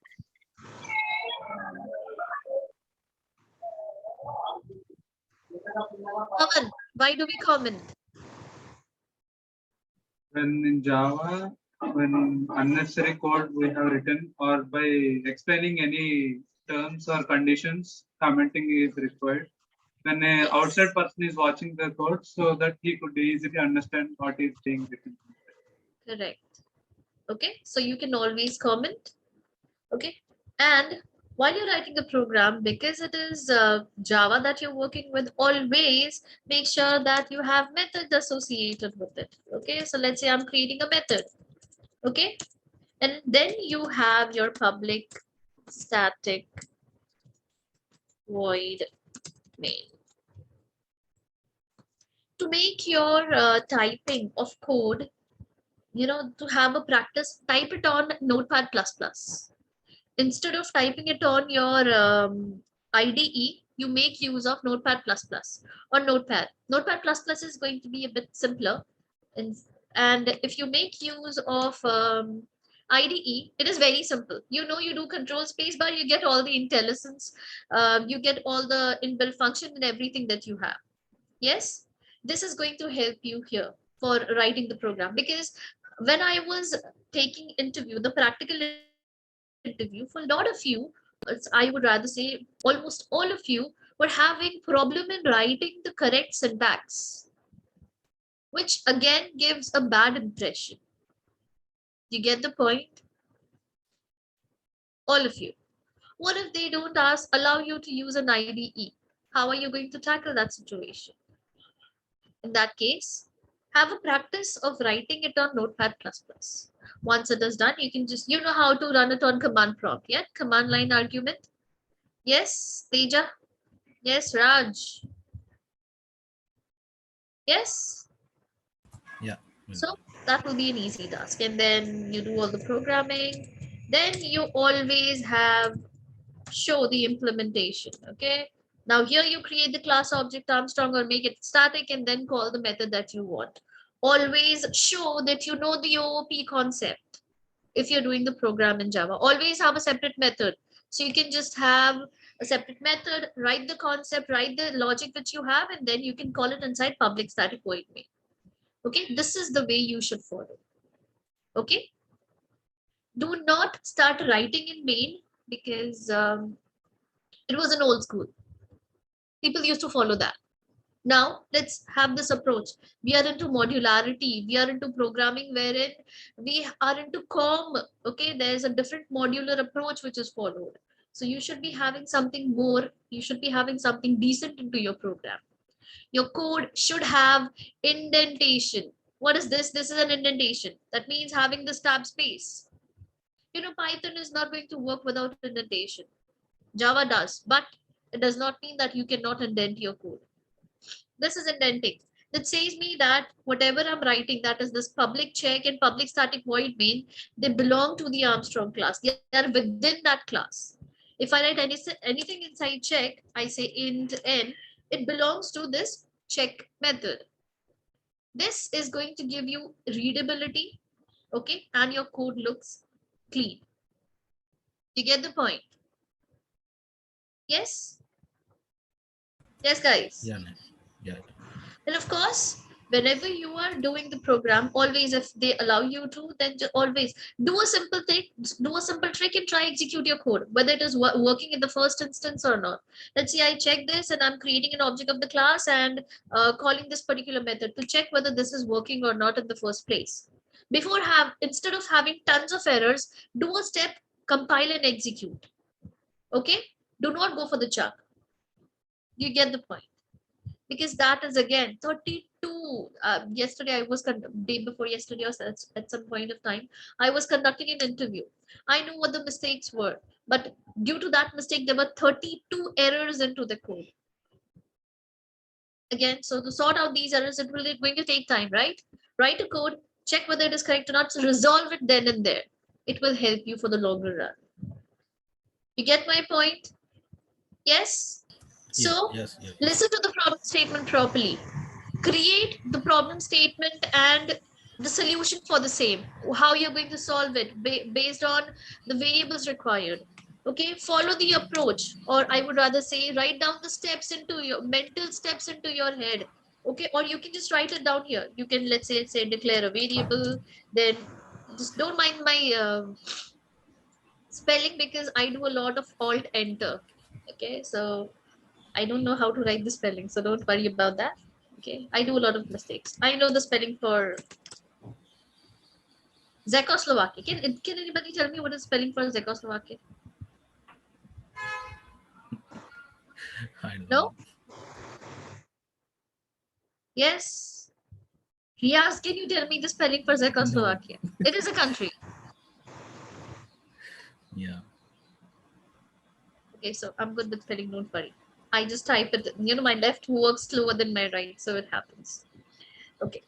A: Aman, why do we comment?
C: When in Java, when unnecessary code we have written, or by explaining any terms or conditions, commenting is required. When a outside person is watching the code, so that he could easily understand what is being written.
A: Correct. Okay, so you can always comment. Okay, and while you're writing a program, because it is Java that you're working with, always make sure that you have methods associated with it. Okay, so let's say I'm creating a method. Okay, and then you have your public static void main. To make your typing of code, to have a practice, type it on Notepad++. Instead of typing it on your IDE, you make use of Notepad++ or Notepad. Notepad++ is going to be a bit simpler. And if you make use of IDE, it is very simple. You do control space bar, you get all the intelligence, you get all the inbuilt function and everything that you have. Yes, this is going to help you here for writing the program, because when I was taking interview, the practical interview, for a lot of you, I would rather say almost all of you, were having problem in writing the correct syntax, which again gives a bad impression. You get the point? All of you. What if they don't allow you to use an IDE? How are you going to tackle that situation? In that case, have a practice of writing it on Notepad++. Once it is done, you can just, how to run it on command prompt, yeah? Command line argument. Yes, Teja. Yes, Raj. Yes.
F: Yeah.
A: So that will be an easy task. And then you do all the programming. Then you always have show the implementation. Okay. Now here you create the class object Armstrong or make it static and then call the method that you want. Always show that you know the OOP concept. If you're doing the program in Java, always have a separate method. So you can just have a separate method, write the concept, write the logic that you have, and then you can call it inside public static void main. Okay, this is the way you should follow. Okay, do not start writing in main, because it was an old school. People used to follow that. Now let's have this approach. We are into modularity, we are into programming wherein we are into COM. Okay, there's a different modular approach which is followed. So you should be having something more, you should be having something decent into your program. Your code should have indentation. What is this? This is an indentation. That means having this tab space. Python is not going to work without indentation. Java does, but it does not mean that you cannot indent your code. This is indenting. That says me that whatever I'm writing, that is this public check and public static void main, they belong to the Armstrong class. They are within that class. If I write anything inside check, I say int n, it belongs to this check method. This is going to give you readability, okay, and your code looks clean. You get the point? Yes? Yes, guys.
F: Yeah.
A: And of course, whenever you are doing the program, always if they allow you to, then always do a simple thing, do a simple trick and try execute your code, whether it is working in the first instance or not. Let's see, I check this and I'm creating an object of the class and calling this particular method to check whether this is working or not in the first place. Instead of having tons of errors, do a step, compile and execute. Okay? Do not go for the chuck. You get the point? Because that is again 32. Yesterday I was day before yesterday, or at some point of time, I was conducting an interview. I know what the mistakes were, but due to that mistake there were 32 errors into the code. Again, so to sort out these errors, it will going to take time, right? Write a code, check whether it is correct or not, so resolve it then and there. It will help you for the longer run. You get my point? Yes. So
F: Yes.
A: listen to the problem statement properly. Create the problem statement and the solution for the same, how you're going to solve it based on the variables required. Okay, follow the approach, or I would rather say write down the steps into your mental steps into your head. Okay, or you can just write it down here. You can, let's say declare a variable, then just don't mind my spelling, because I do a lot of alt enter. Okay, so I don't know how to write the spelling, so don't worry about that. Okay, I do a lot of mistakes. I know the spelling for Czechoslovakia. Can anybody tell me what is spelling for Czechoslovakia?
F: I don't
A: No?
F: know.
A: Yes? Riaz, can you tell me the spelling for
F: No.
A: Czechoslovakia? It is a country.
F: Yeah.
A: Okay, so I'm good with spelling, don't worry. I just type it, my left works slower than my right, so it happens. Okay.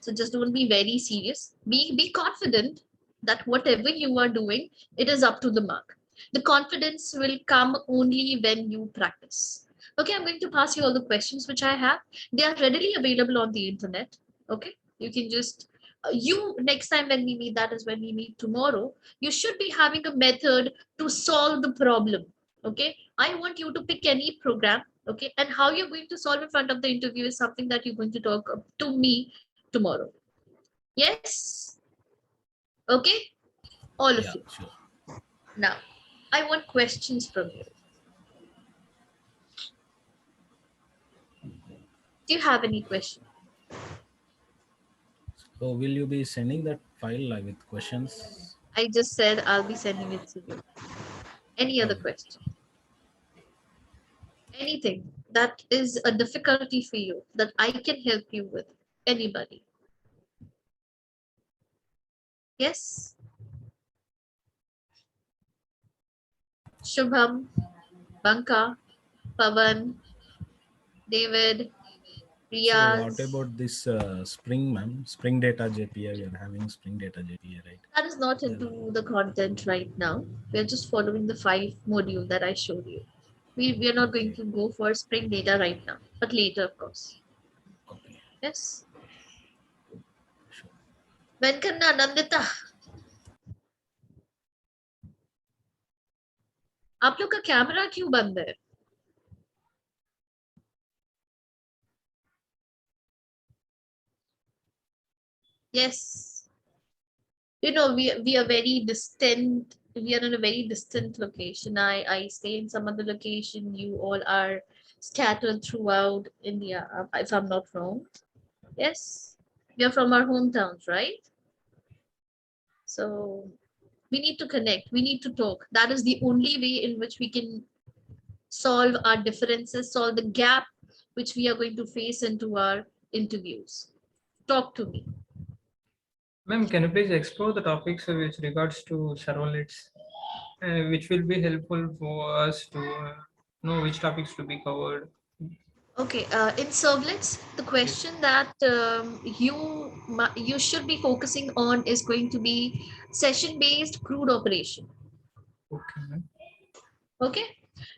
A: So just don't be very serious. Be confident that whatever you are doing, it is up to the mark. The confidence will come only when you practice. Okay, I'm going to pass you all the questions which I have. They are readily available on the internet. Okay, you can just you next time when we meet, that is when we meet tomorrow, you should be having a method to solve the problem. Okay, I want you to pick any program. Okay, and how you're going to solve in front of the interview is something that you're going to talk to me tomorrow. Yes? Okay? All of
F: Yeah,
A: you.
F: sure.
A: Now, I want questions from you. Do you have any questions?
F: So will you be sending that file with questions?
A: I just said I'll be sending it to you. Any other
F: Okay.
A: question? Anything that is a difficulty for you that I can help you with? Anybody? Yes? Shubham, Banka, Pavan, David,
F: So what
A: Riaz.
F: about this Spring, ma'am? Spring Data JPA, we are having Spring Data JPA, right?
A: That is not into the content right now. We're just following the 5 module that I showed you. We are not going
F: Okay.
A: to go for Spring Data right now, but later, of course.
F: Okay.
A: Yes.
F: Sure.
A: Venkanna, Nandita, आप लोग का camera क्यों बंद है? Yes. We are very distant. We are in a very distant location. I stay in some other location. You all are scattered throughout India, if I'm not wrong. Yes. You're from our hometowns, right? So We need to connect. We need to talk. That is the only way in which we can solve our differences, solve the gap which we are going to face into our interviews. Talk to me.
J: Ma'am, can you please explore the topics which regards to servlets, which will be helpful for us to know which topics to be covered?
A: Okay, in servlets, the question that you should be focusing on is going to be session-based CRUD operation.
J: Okay, ma'am.
A: Okay,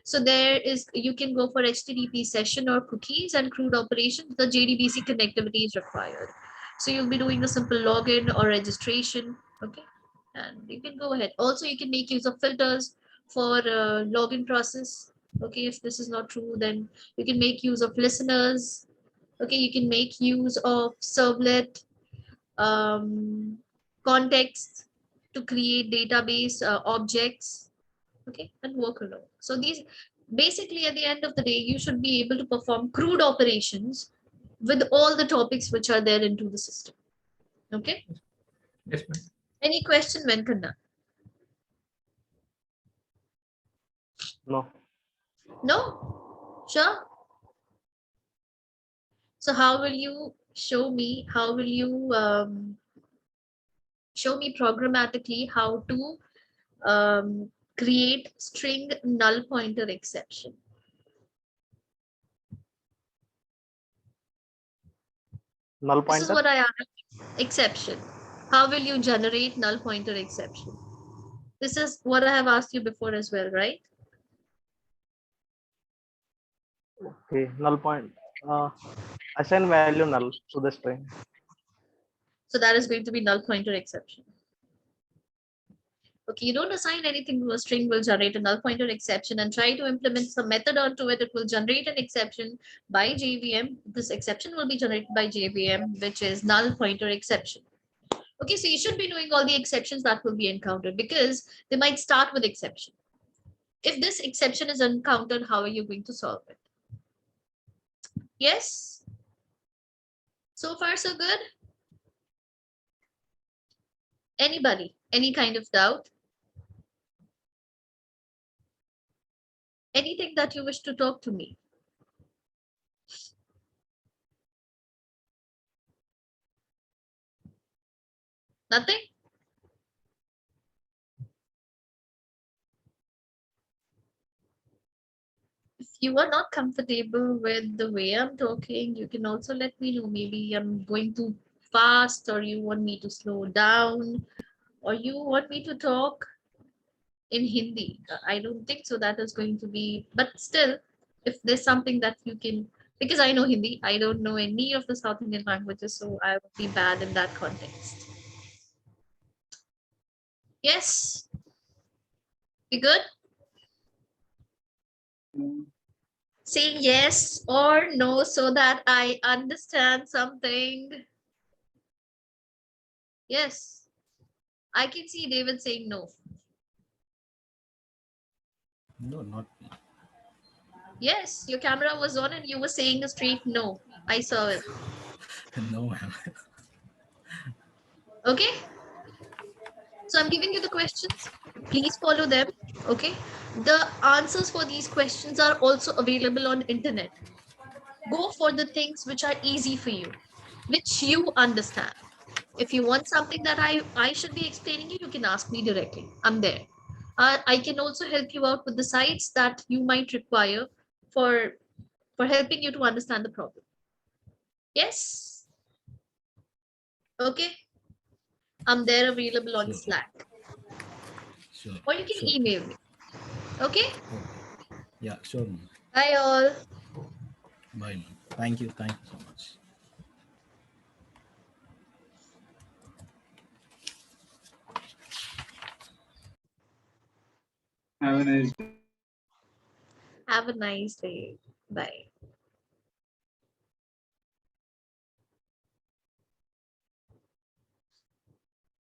A: so there is, you can go for HTTP session or cookies and CRUD operations. The JDBC connectivity is required. So you'll be doing a simple login or registration. Okay, and you can go ahead. Also, you can make use of filters for login process. Okay, if this is not true, then you can make use of listeners. Okay, you can make use of servlet context to create database objects. Okay, and work along. So these, basically at the end of the day, you should be able to perform CRUD operations with all the topics which are there into the system. Okay,
J: Yes, ma'am.
A: any question, Venkana?
E: No.
A: No? Sure. So how will you show me, how will you show me programmatically how to create string null pointer exception?
E: Null
A: This is
E: pointer.
A: what I asked. Exception. How will you generate null pointer exception? This is what I have asked you before as well, right?
E: Okay. Null point. Assign value null to the string.
A: So that is going to be null pointer exception. Okay, you don't assign anything to a string, will generate a null pointer exception, and try to implement some method onto it. It will generate an exception by JVM. This exception will be generated by JVM, which is null pointer exception. Okay, so you should be knowing all the exceptions that will be encountered, because they might start with exception. If this exception is encountered, how are you going to solve it? Yes? So far, so good? Anybody? Any kind of doubt? Anything that you wish to talk to me? Nothing? If you are not comfortable with the way I'm talking, you can also let me know. Maybe I'm going too fast, or you want me to slow down, or you want me to talk in Hindi. I don't think so that is going to be, but still, if there's something that you can, because I know Hindi, I don't know any of the South Indian languages, so I would be bad in that context. Yes, we good? Say yes or no so that I understand something. Yes, I can see David saying no.
F: No, not me.
A: Yes, your camera was on and you were saying a straight no. I saw it.
F: No, ma'am.
A: Okay, so I'm giving you the questions. Please follow them. Okay, the answers for these questions are also available on internet. Go for the things which are easy for you, which you understand. If you want something that I should be explaining you, you can ask me directly. I'm there. I can also help you out with the sites that you might require for for helping you to understand the problem. Yes. Okay. I'm there, available on
F: Sure,
A: Slack,
F: sure,
A: or you can
F: sure.
A: email me. Okay.
F: Okay. Yeah, sure, ma'am.
A: Bye all.
F: Bye, ma'am. Thank you. Thank you so much.
C: Have a nice day.
A: Have a nice day. Bye.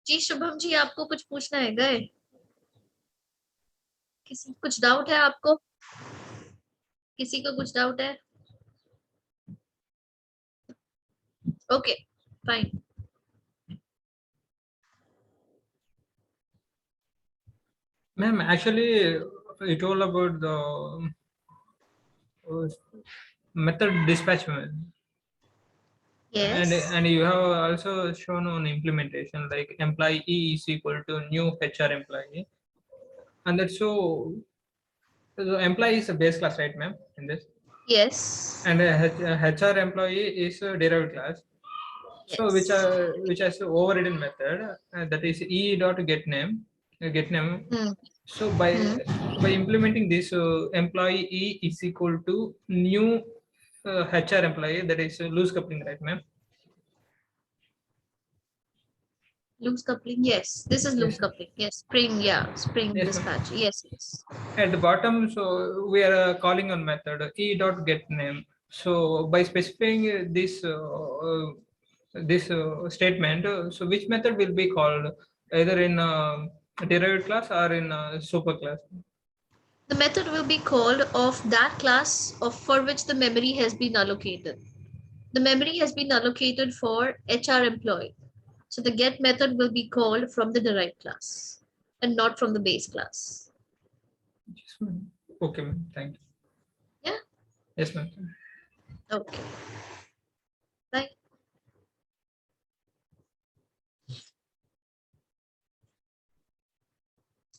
A: जी शुभम जी, आपको कुछ पूछना है? गए? किसी कुछ doubt है आपको? किसी को कुछ डाउट है? Okay, fine.
J: Ma'am, actually, it all about the method dispatch, ma'am.
A: Yes.
J: And you have also shown on implementation like employee E is equal to new HR employee, and that's so the employee is a base class, right, ma'am? In this,
A: Yes.
J: and HR employee is a derived class. So
A: Yes.
J: which has a overridden method that is E dot get name, get name.
A: Hmm.
J: So
A: Hmm.
J: by implementing this, employee E is equal to new HR employee, that is loose coupling, right, ma'am?
A: Loose coupling. Yes. This is loose
J: Yes,
A: coupling. Yes. Spring. Yeah. Spring
J: yes, ma'am.
A: dispatch. Yes. Yes.
J: At the bottom, so we are calling on method E dot get name. So by specifying this statement, so which method will be called either in derived class or in super class?
A: The method will be called of that class of for which the memory has been allocated. The memory has been allocated for HR employee. So the get method will be called from the derived class and not from the base class.
J: Yes, ma'am. Okay, ma'am. Thank you.
A: Yeah.
J: Yes, ma'am.
A: Okay.